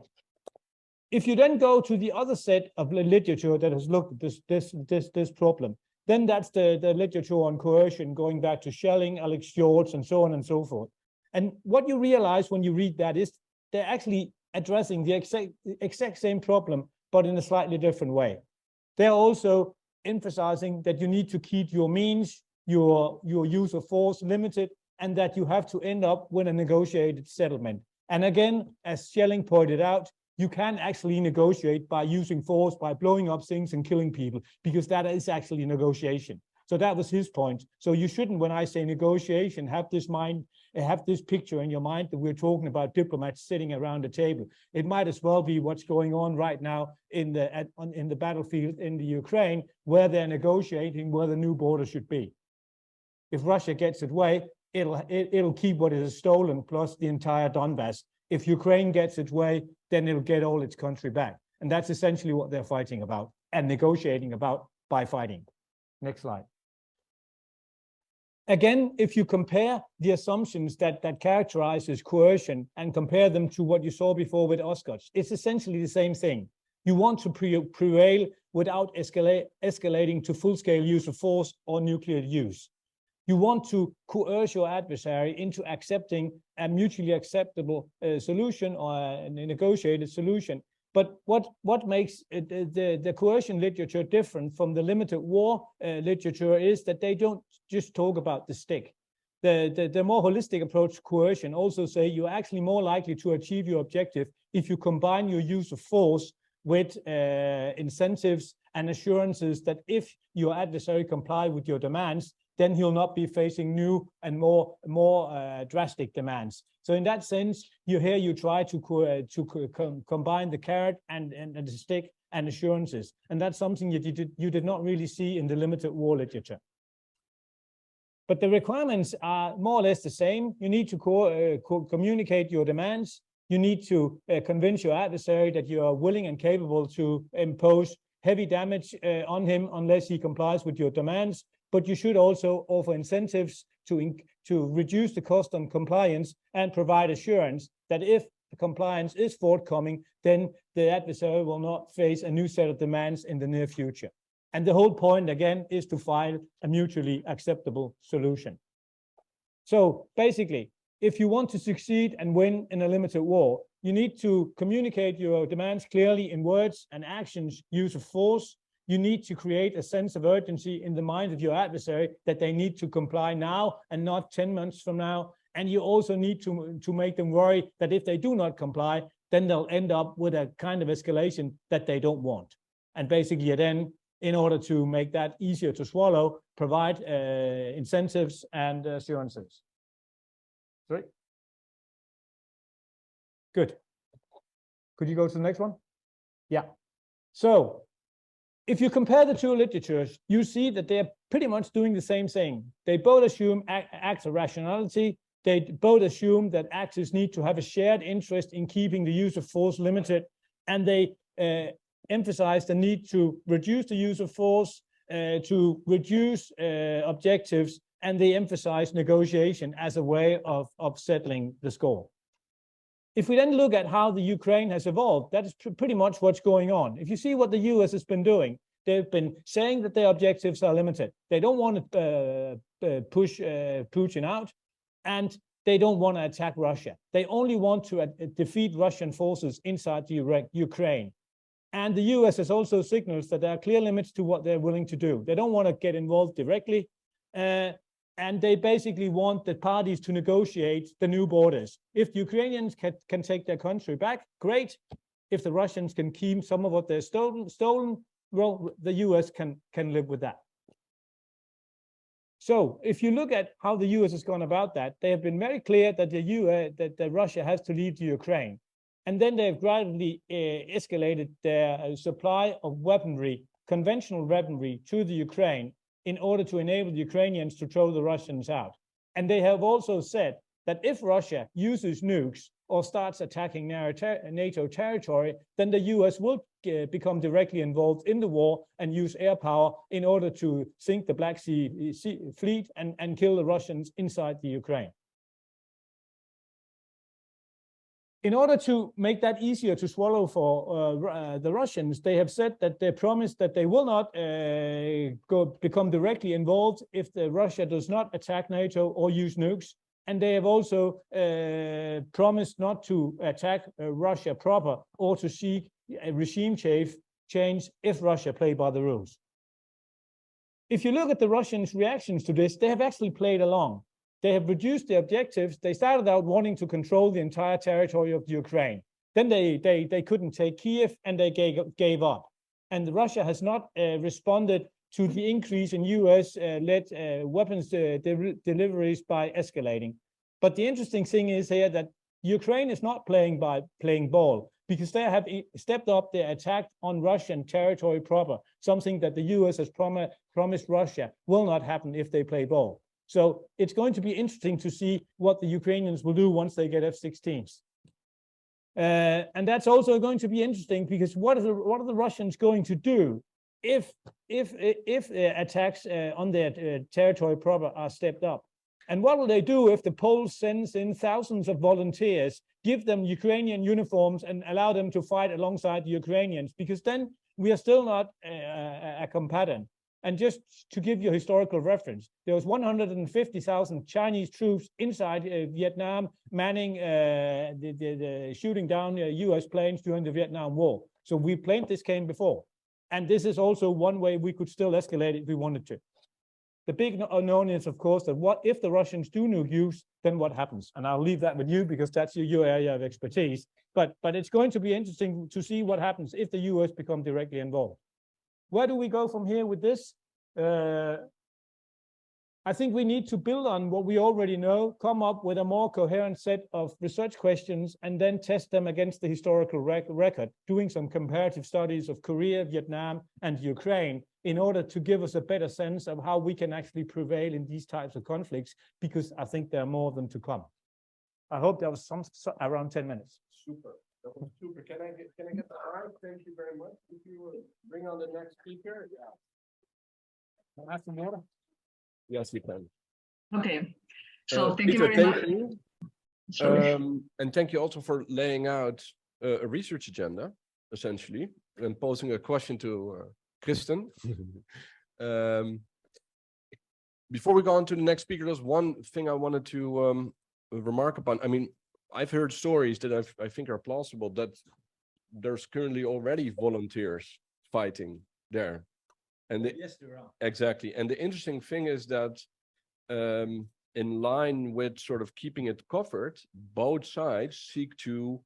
If you then go to the other set of literature that has looked at this problem, then that's the literature on coercion, going back to Schelling, Alex George, and so on and so forth. And what you realize when you read that is they're actually addressing the exact same problem, but in a slightly different way. They're also emphasizing that you need to keep your means, your use of force limited, and that you have to end up with a negotiated settlement. And again, as Schelling pointed out, you can actually negotiate by using force, by blowing up things and killing people, because that is actually negotiation. So that was his point. So you shouldn't, when I say negotiation, have this picture in your mind that we're talking about diplomats sitting around a table. It might as well be what's going on right now in the battlefield in the Ukraine, where they're negotiating where the new border should be. If Russia gets its way, it'll keep what it has stolen plus the entire Donbass. If Ukraine gets its way, then it'll get all its country back. And that's essentially what they're fighting about and negotiating about by fighting. Next slide. Again, if you compare the assumptions that characterizes coercion and compare them to what you saw before with Osgood, it's essentially the same thing. You want to prevail without escalating to full-scale use of force or nuclear use. You want to coerce your adversary into accepting a mutually acceptable solution or a negotiated solution. But what makes the coercion literature different from the limited war literature is that they don't just talk about the stick. The more holistic approach to coercion also say you're actually more likely to achieve your objective if you combine your use of force with incentives and assurances that if your adversary comply with your demands, then he'll not be facing new and more drastic demands. So in that sense, you try to combine the carrot and the stick and assurances, and that's something you did not really see in the limited war literature. But the requirements are more or less the same. You need to communicate your demands. You need to convince your adversary that you are willing and capable to impose heavy damage on him unless he complies with your demands. But you should also offer incentives to reduce the cost on compliance and provide assurance that if the compliance is forthcoming, then the adversary will not face a new set of demands in the near future. And the whole point, again, is to find a mutually acceptable solution. So basically, if you want to succeed and win in a limited war, you need to communicate your demands clearly in words and actions, use of force. You need to create a sense of urgency in the mind of your adversary that they need to comply now and not 10 months from now. And you also need to make them worry that if they do not comply, then they'll end up with a kind of escalation that they don't want. And basically then, in order to make that easier to swallow, provide incentives and assurances. Sorry? Good. Could you go to the next one? Yeah. So, if you compare the two literatures, you see that they're pretty much doing the same thing. They both assume acts of rationality. They both assume that actors need to have a shared interest in keeping the use of force limited. And they emphasize the need to reduce the use of force, to reduce objectives, and they emphasize negotiation as a way of settling the score. If we then look at how the Ukraine has evolved, that is pretty much what's going on. If you see what the US has been doing, they've been saying that their objectives are limited. They don't want to push Putin out, and they don't want to attack Russia. They only want to defeat Russian forces inside the Ukraine. And the US has also signaled that there are clear limits to what they're willing to do. They don't want to get involved directly. And they basically want the parties to negotiate the new borders. If the Ukrainians can take their country back, great. If the Russians can keep some of what they're stolen, well, the US can live with that. So if you look at how the US has gone about that, they have been very clear that that Russia has to leave the Ukraine. And then they've gradually escalated their supply of weaponry, conventional weaponry, to the Ukraine in order to enable the Ukrainians to throw the Russians out. And they have also said that if Russia uses nukes or starts attacking NATO territory, then the US will become directly involved in the war and use air power in order to sink the Black Sea fleet and kill the Russians inside the Ukraine. In order to make that easier to swallow for the Russians, they have said that they promised that they will not become directly involved if Russia does not attack NATO or use nukes. And they have also promised not to attack Russia proper or to seek a regime change if Russia play by the rules. If you look at the Russians' reactions to this, they have actually played along. They have reduced their objectives. They started out wanting to control the entire territory of the Ukraine. Then they couldn't take Kiev and they gave up. And Russia has not responded to the increase in US-led weapons deliveries by escalating. But the interesting thing is here that Ukraine is not playing ball, because they have stepped up their attack on Russian territory proper, something that the US has promised Russia will not happen if they play ball. So it's going to be interesting to see what the Ukrainians will do once they get F-16s. And that's also going to be interesting because what are the Russians going to do if attacks on their territory proper are stepped up? And what will they do if the Poles sends in thousands of volunteers, give them Ukrainian uniforms and allow them to fight alongside the Ukrainians? Because then we are still not a combatant. And just to give you a historical reference, there was 150,000 Chinese troops inside Vietnam manning the shooting down US planes during the Vietnam War. So we played this game before. And this is also one way we could still escalate if we wanted to. The big unknown is, of course, that what if the Russians do nuke use, then what happens? And I'll leave that with you because that's your area of expertise. But it's going to be interesting to see what happens if the US become directly involved. Where do we go from here with this? I think we need to build on what we already know, come up with a more coherent set of research questions, and then test them against the historical record, doing some comparative studies of Korea, Vietnam, and Ukraine in order to give us a better sense of how we can actually prevail in these types of conflicts, because I think there are more of them to come. I hope there was around 10 minutes. Super. That was super. Can I get the mic? Thank you very much. If you bring on the next speaker. Yeah. Can I have some water? Yes, you can. Okay. So thank Peter, you very much. Thank you. And thank you also for laying out a research agenda, essentially, and posing a question to Kristin. Before we go on to the next speaker, there's one thing I wanted to remark upon. I mean, I've heard stories that I think are plausible, that there's currently already volunteers fighting there. And Yes, there are. Exactly. And the interesting thing is that in line with sort of keeping it covered, both sides seek to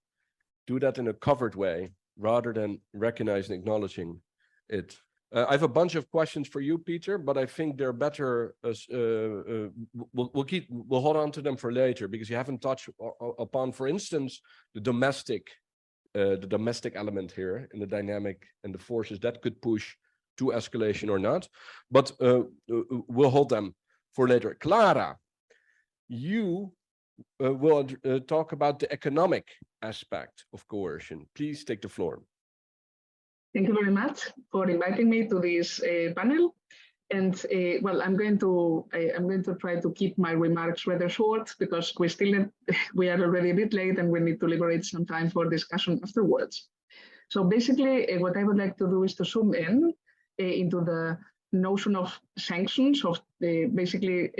do that in a covered way rather than recognizing and acknowledging it. I have a bunch of questions for you, Peter, but I think they're better. We'll hold on to them for later, because you haven't touched upon, for instance, the domestic element here in the dynamic and the forces that could push to escalation or not. But we'll hold them for later. Clara, you will talk about the economic aspect of coercion. Please take the floor. Thank you very much for inviting me to this panel. And well, I'm going to try to keep my remarks rather short, because we are already a bit late and we need to liberate some time for discussion afterwards. So basically, what I would like to do is to zoom in into the notion of sanctions, of basically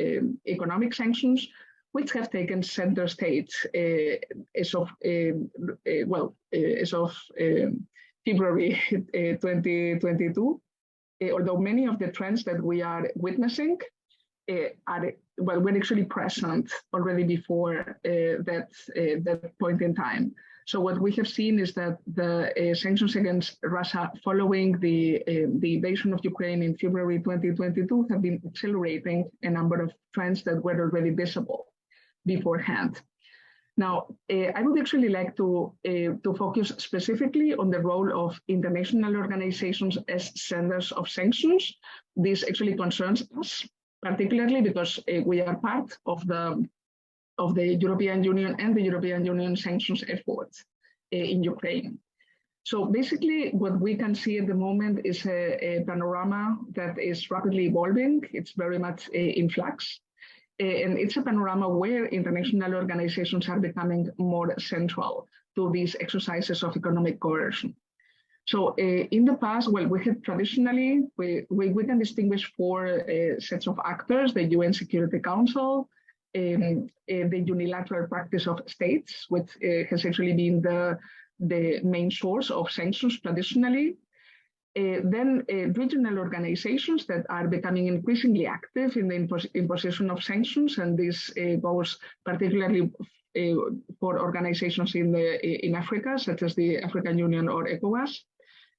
economic sanctions, which have taken center stage as of February 2022. Although many of the trends that we are witnessing are were actually present already before that point in time. So what we have seen is that the sanctions against Russia following the invasion of Ukraine in February 2022 have been accelerating a number of trends that were already visible beforehand. Now, I would actually like to focus specifically on the role of international organizations as senders of sanctions. This actually concerns us, particularly because we are part of the European Union and the European Union sanctions efforts in Ukraine. So basically, what we can see at the moment is a panorama that is rapidly evolving. It's very much in flux. And it's a panorama where international organizations are becoming more central to these exercises of economic coercion. So in the past, well, we had traditionally, we can distinguish four sets of actors: the UN Security Council, the unilateral practice of states, which has actually been the main source of sanctions traditionally. Then regional organizations that are becoming increasingly active in the imposition of sanctions, and this goes particularly for organizations in Africa, such as the African Union or ECOWAS.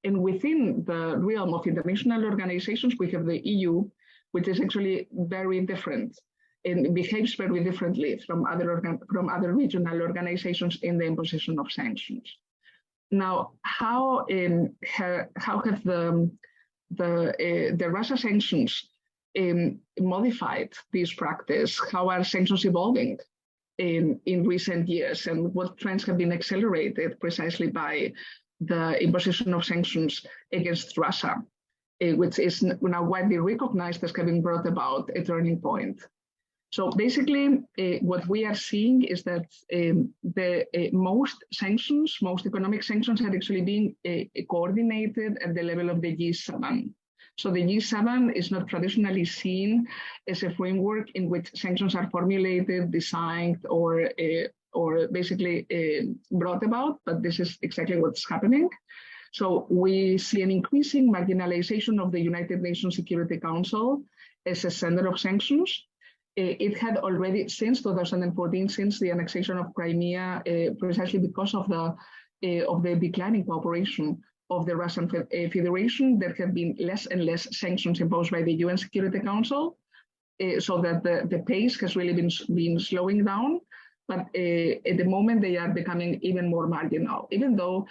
And within the realm of international organizations, we have the EU, which is actually very different and behaves very differently from other regional organizations in the imposition of sanctions. Now, how have the Russia sanctions modified this practice? How are sanctions evolving in recent years, and what trends have been accelerated precisely by the imposition of sanctions against Russia, which is now widely recognized as having brought about a turning point? So basically, what we are seeing is that most economic sanctions are actually being coordinated at the level of the G7. So the G7 is not traditionally seen as a framework in which sanctions are formulated, designed, or basically brought about, but this is exactly what's happening. So we see an increasing marginalization of the United Nations Security Council as a sender of sanctions. It had already, since 2014, since the annexation of Crimea, precisely because of the declining cooperation of the Russian Federation, there have been less and less sanctions imposed by the UN Security Council, so that the pace has really been slowing down. But at the moment, they are becoming even more marginal. Even though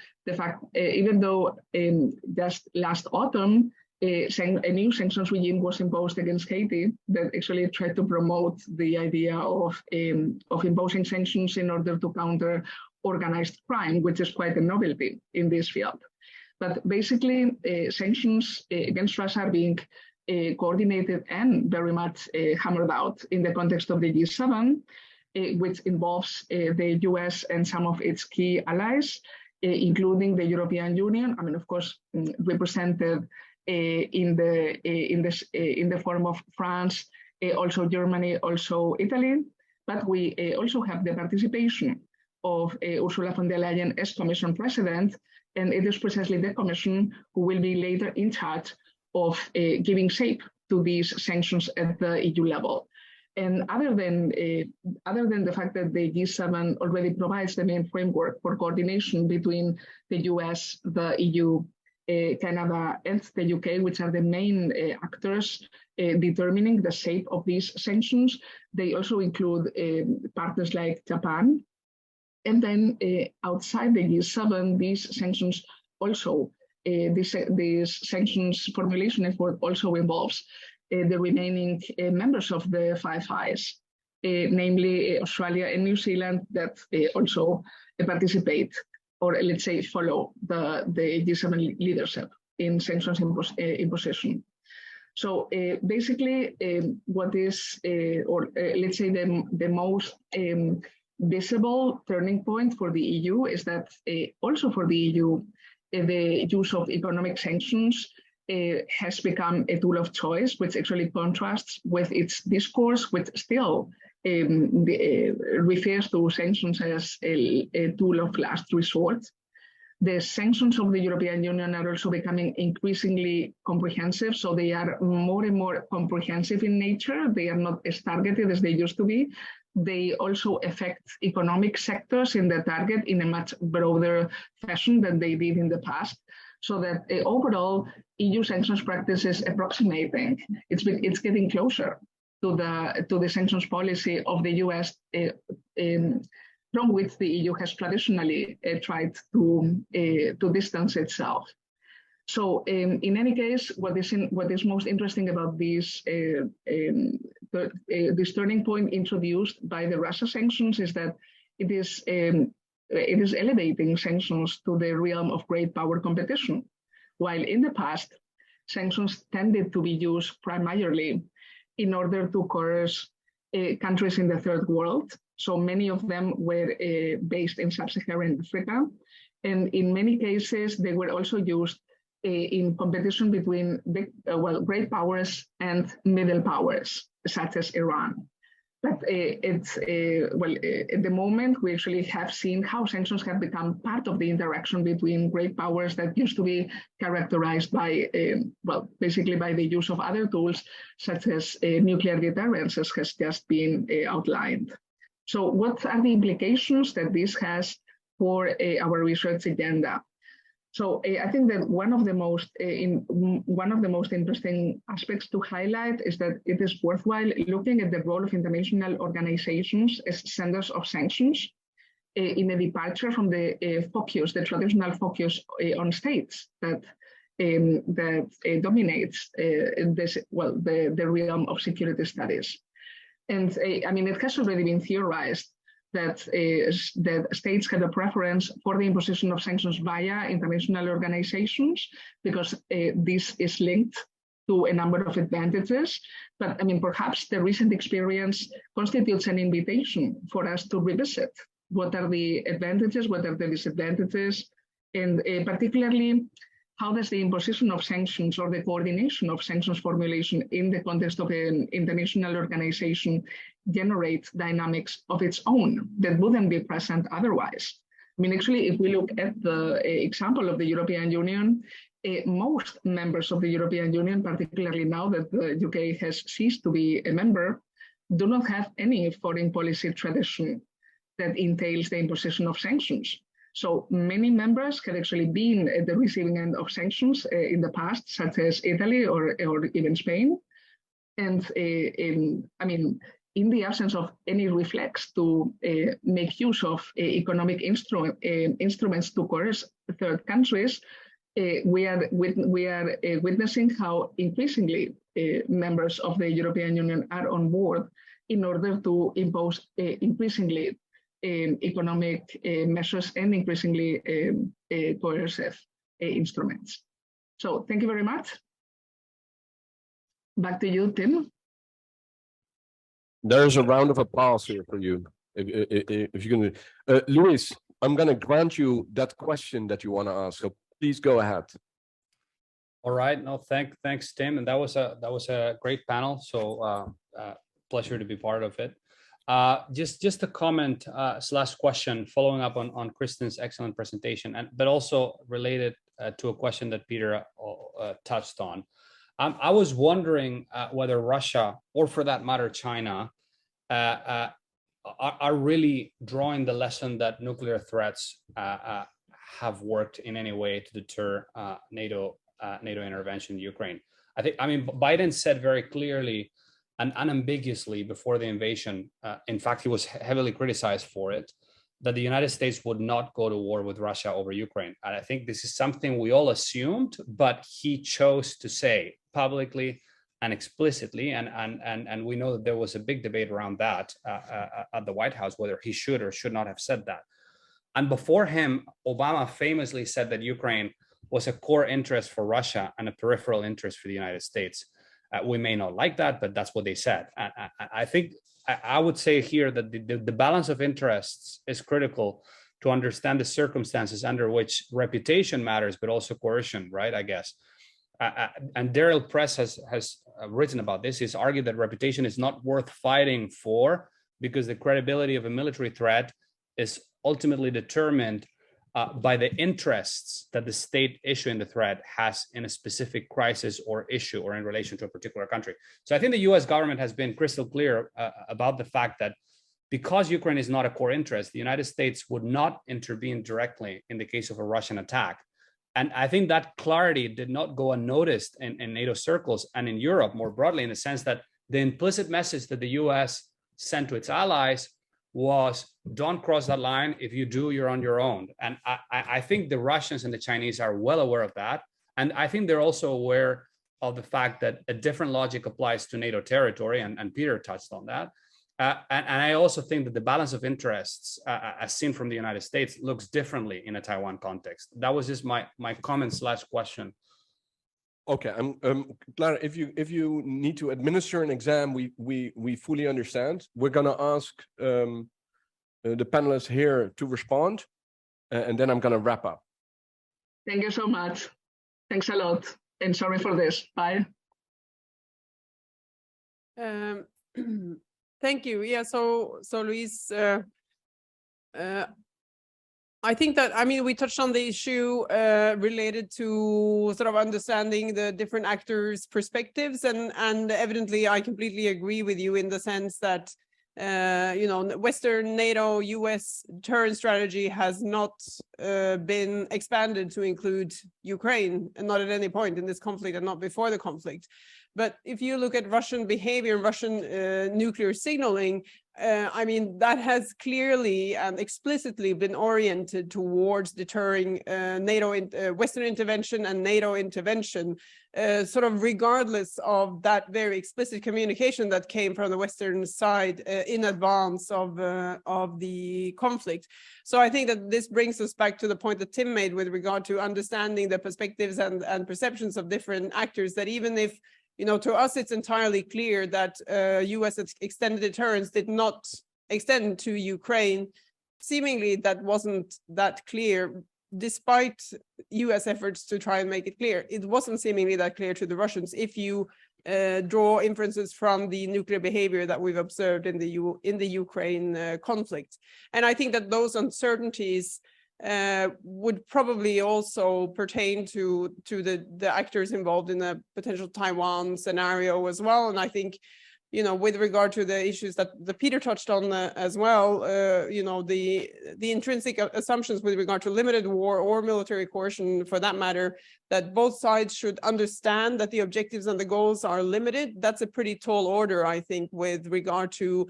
just last autumn, a new sanctions regime was imposed against Haiti that actually tried to promote the idea of imposing sanctions in order to counter organized crime, which is quite a novelty in this field. But basically, sanctions against Russia are being coordinated and very much hammered out in the context of the G7, which involves the US and some of its key allies, including the European Union. I mean, of course, represented in the form of France, also Germany, also Italy, but we also have the participation of Ursula von der Leyen as Commission President, and it is precisely the Commission who will be later in charge of giving shape to these sanctions at the EU level. And other than the fact that the G7 already provides the main framework for coordination between the US, the EU, Canada, and the UK, which are the main actors determining the shape of these sanctions, they also include partners like Japan. And then outside the G7, these sanctions also, this sanctions formulation effort also involves the remaining members of the Five Eyes, namely Australia and New Zealand, that also participate, or let's say follow the G7 leadership in sanctions imposition. So basically, what is, let's say the most visible turning point for the EU is that also for the EU, the use of economic sanctions has become a tool of choice, which actually contrasts with its discourse, which still refers to sanctions as a tool of last resort. The sanctions of the European Union are also becoming increasingly comprehensive. So they are more and more comprehensive in nature. They are not as targeted as they used to be. They also affect economic sectors in the target in a much broader fashion than they did in the past. So that overall, EU sanctions practice is approximating. It's getting closer to the sanctions policy of the US, from which the EU has traditionally tried to distance itself. So in any case, what is most interesting about this turning point introduced by the Russia sanctions is that it is elevating sanctions to the realm of great power competition, while in the past, sanctions tended to be used primarily in order to coerce countries in the third world. So many of them were based in sub-Saharan Africa. And in many cases, they were also used in competition between great powers and middle powers, such as Iran. But at the moment, we actually have seen how sanctions have become part of the interaction between great powers that used to be characterized by, basically by the use of other tools, such as nuclear deterrence, as has just been outlined. So what are the implications that this has for our research agenda? So I think that one of the most interesting aspects to highlight is that it is worthwhile looking at the role of international organizations as senders of sanctions in a departure from the traditional focus on states that dominates the realm of security studies. And I mean, it has already been theorized that states have a preference for the imposition of sanctions via international organizations because this is linked to a number of advantages. But I mean, perhaps the recent experience constitutes an invitation for us to revisit what are the advantages, what are the disadvantages, and particularly how does the imposition of sanctions or the coordination of sanctions formulation in the context of an international organization generate dynamics of its own that wouldn't be present otherwise? I mean, actually, if we look at the example of the European Union, most members of the European Union, particularly now that the UK has ceased to be a member, do not have any foreign policy tradition that entails the imposition of sanctions. So many members have actually been at the receiving end of sanctions in the past, such as Italy or even Spain. And in the absence of any reflex to make use of economic instruments to coerce third countries, we are witnessing how increasingly members of the European Union are on board in order to impose increasingly economic measures and increasingly coercive instruments. So thank you very much. Back to you, Tim. There's a round of applause here for you. If you can, Luis, I'm going to grant you that question that you want to ask. So please go ahead. All right. No, thanks, Tim. And that was a great panel. So pleasure to be part of it. Just a comment / question following up on Kristin's excellent presentation, but also related to a question that Peter touched on. I was wondering whether Russia, or for that matter, China, are really drawing the lesson that nuclear threats have worked in any way to deter NATO intervention in Ukraine. I mean, Biden said very clearly and unambiguously before the invasion, in fact, he was heavily criticized for it, that the United States would not go to war with Russia over Ukraine. And I think this is something we all assumed, but he chose to say publicly and explicitly, and we know that there was a big debate around that at the White House, whether he should or should not have said that. And before him, Obama famously said that Ukraine was a core interest for Russia and a peripheral interest for the United States. We may not like that, but that's what they said. I think I would say here that the balance of interests is critical to understand the circumstances under which reputation matters, but also coercion, right? I guess. And Daryl Press has written about this. He's argued that reputation is not worth fighting for because the credibility of a military threat is ultimately determined by the interests that the state issuing the threat has in a specific crisis or issue or in relation to a particular country. So I think the US government has been crystal clear about the fact that because Ukraine is not a core interest, the United States would not intervene directly in the case of a Russian attack. And I think that clarity did not go unnoticed in NATO circles and in Europe more broadly, in the sense that the implicit message that the US sent to its allies was, don't cross that line. If you do, you're on your own. And I think the Russians and the Chinese are well aware of that. And I think they're also aware of the fact that a different logic applies to NATO territory, and Peter touched on that. And I also think that the balance of interests, as seen from the United States, looks differently in a Taiwan context. That was just my comment / question. Okay, Clara, if you need to administer an exam, we fully understand. We're gonna ask the panelists here to respond, and then I'm gonna wrap up. Thank you so much. Thanks a lot, and sorry for this. Bye. Thank you. Yeah. So Luis, I think that, I mean, we touched on the issue related to sort of understanding the different actors' perspectives, and evidently I completely agree with you in the sense that you know, Western NATO US deterrence strategy has not been expanded to include Ukraine, and not at any point in this conflict and not before the conflict. But if you look at Russian behavior and Russian nuclear signaling, I mean, that has clearly and explicitly been oriented towards deterring Western intervention and NATO intervention, sort of regardless of that very explicit communication that came from the Western side in advance of the conflict. So I think that this brings us back to the point that Tim made with regard to understanding the perspectives and perceptions of different actors, that even if, you know, to us, it's entirely clear that U.S. extended deterrence did not extend to Ukraine. Seemingly, that wasn't that clear, despite U.S. efforts to try and make it clear. It wasn't seemingly that clear to the Russians if you draw inferences from the nuclear behavior that we've observed in the Ukraine conflict. And I think that those uncertainties would probably also pertain to the actors involved in a potential Taiwan scenario as well. And I think, you know, with regard to the issues that Peter touched on as well, you know, the intrinsic assumptions with regard to limited war or military coercion, for that matter, that both sides should understand that the objectives and the goals are limited. That's a pretty tall order, I think, with regard to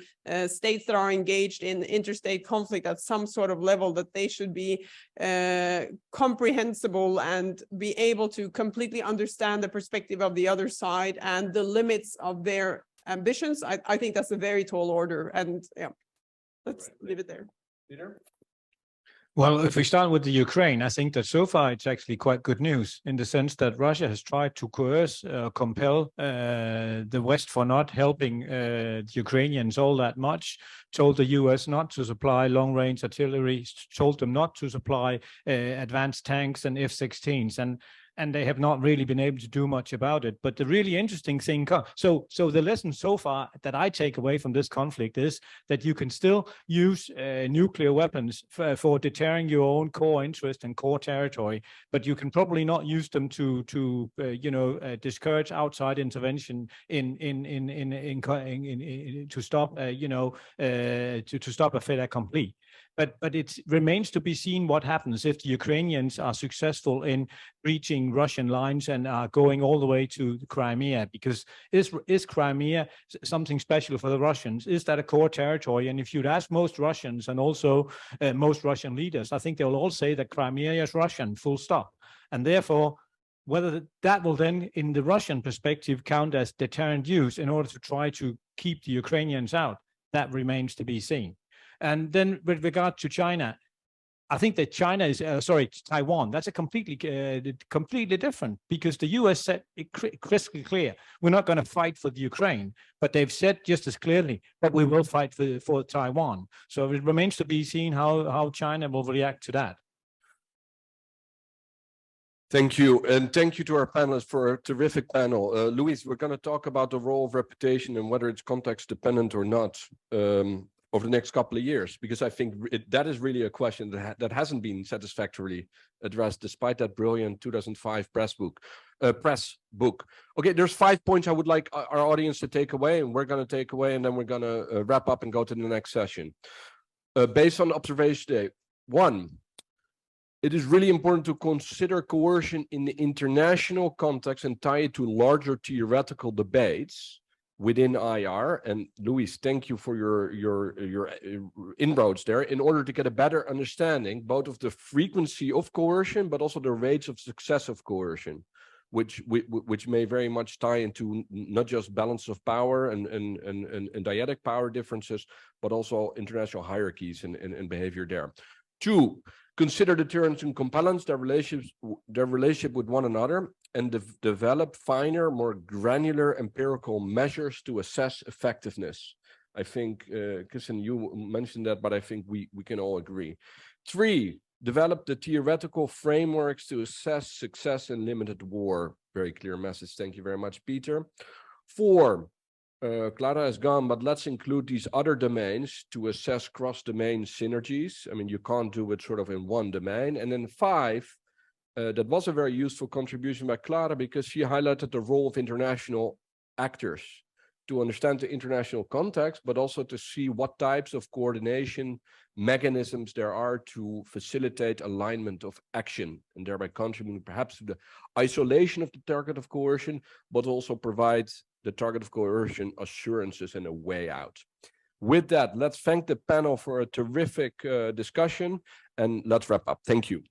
states that are engaged in interstate conflict at some sort of level, that they should be comprehensible and be able to completely understand the perspective of the other side and the limits of their ambitions. I think that's a very tall order, and yeah, let's leave it there. Peter? Well, if we start with the Ukraine, I think that so far it's actually quite good news in the sense that Russia has tried to coerce, compel the West for not helping the Ukrainians all that much, told the US not to supply long-range artillery, told them not to supply advanced tanks and F-16s, and they have not really been able to do much about it. But the really interesting thing, so the lesson so far that I take away from this conflict is that you can still use nuclear weapons for deterring your own core interest and core territory, but you can probably not use them to discourage outside intervention to stop to stop a fait accompli. But it remains to be seen what happens if the Ukrainians are successful in reaching Russian lines and are going all the way to Crimea, because is Crimea something special for the Russians? Is that a core territory? And if you'd ask most Russians and also most Russian leaders, I think they'll all say that Crimea is Russian, full stop. And therefore, whether that will then, in the Russian perspective, count as deterrent use in order to try to keep the Ukrainians out, that remains to be seen. And then with regard to China, I think that China is, Taiwan, that's a completely different, because the US said it crystal clear, we're not going to fight for the Ukraine, but they've said just as clearly that we will fight for Taiwan. So it remains to be seen how China will react to that. Thank you. And thank you to our panelists for a terrific panel. Luis, we're going to talk about the role of reputation and whether it's context dependent or not. over the next couple of years? Because I think that is really a question that hasn't been satisfactorily addressed, despite that brilliant 2005 press book. Okay, there's 5 points I would like our audience to take away, and we're going to take away, and then we're going to wrap up and go to the next session. Based on observation today, 1, it is really important to consider coercion in the international context and tie it to larger theoretical debates within IR. And Luis, thank you for your inroads there, in order to get a better understanding both of the frequency of coercion, but also the rates of success of coercion, which may very much tie into not just balance of power and dyadic power differences, but also international hierarchies and behavior there. 2, consider deterrence and compellence, their relationship with one another, and develop finer, more granular empirical measures to assess effectiveness. I think, Kristin, you mentioned that, but I think we can all agree. 3, develop the theoretical frameworks to assess success in limited war. Very clear message. Thank you very much, Peter. 4, Clara is gone, but let's include these other domains to assess cross-domain synergies. I mean, you can't do it sort of in one domain. And then 5, that was a very useful contribution by Clara, because she highlighted the role of international actors to understand the international context, but also to see what types of coordination mechanisms there are to facilitate alignment of action, and thereby contributing perhaps to the isolation of the target of coercion, but also provide the target of coercion assurances and a way out. With that, let's thank the panel for a terrific discussion, and let's wrap up. Thank you.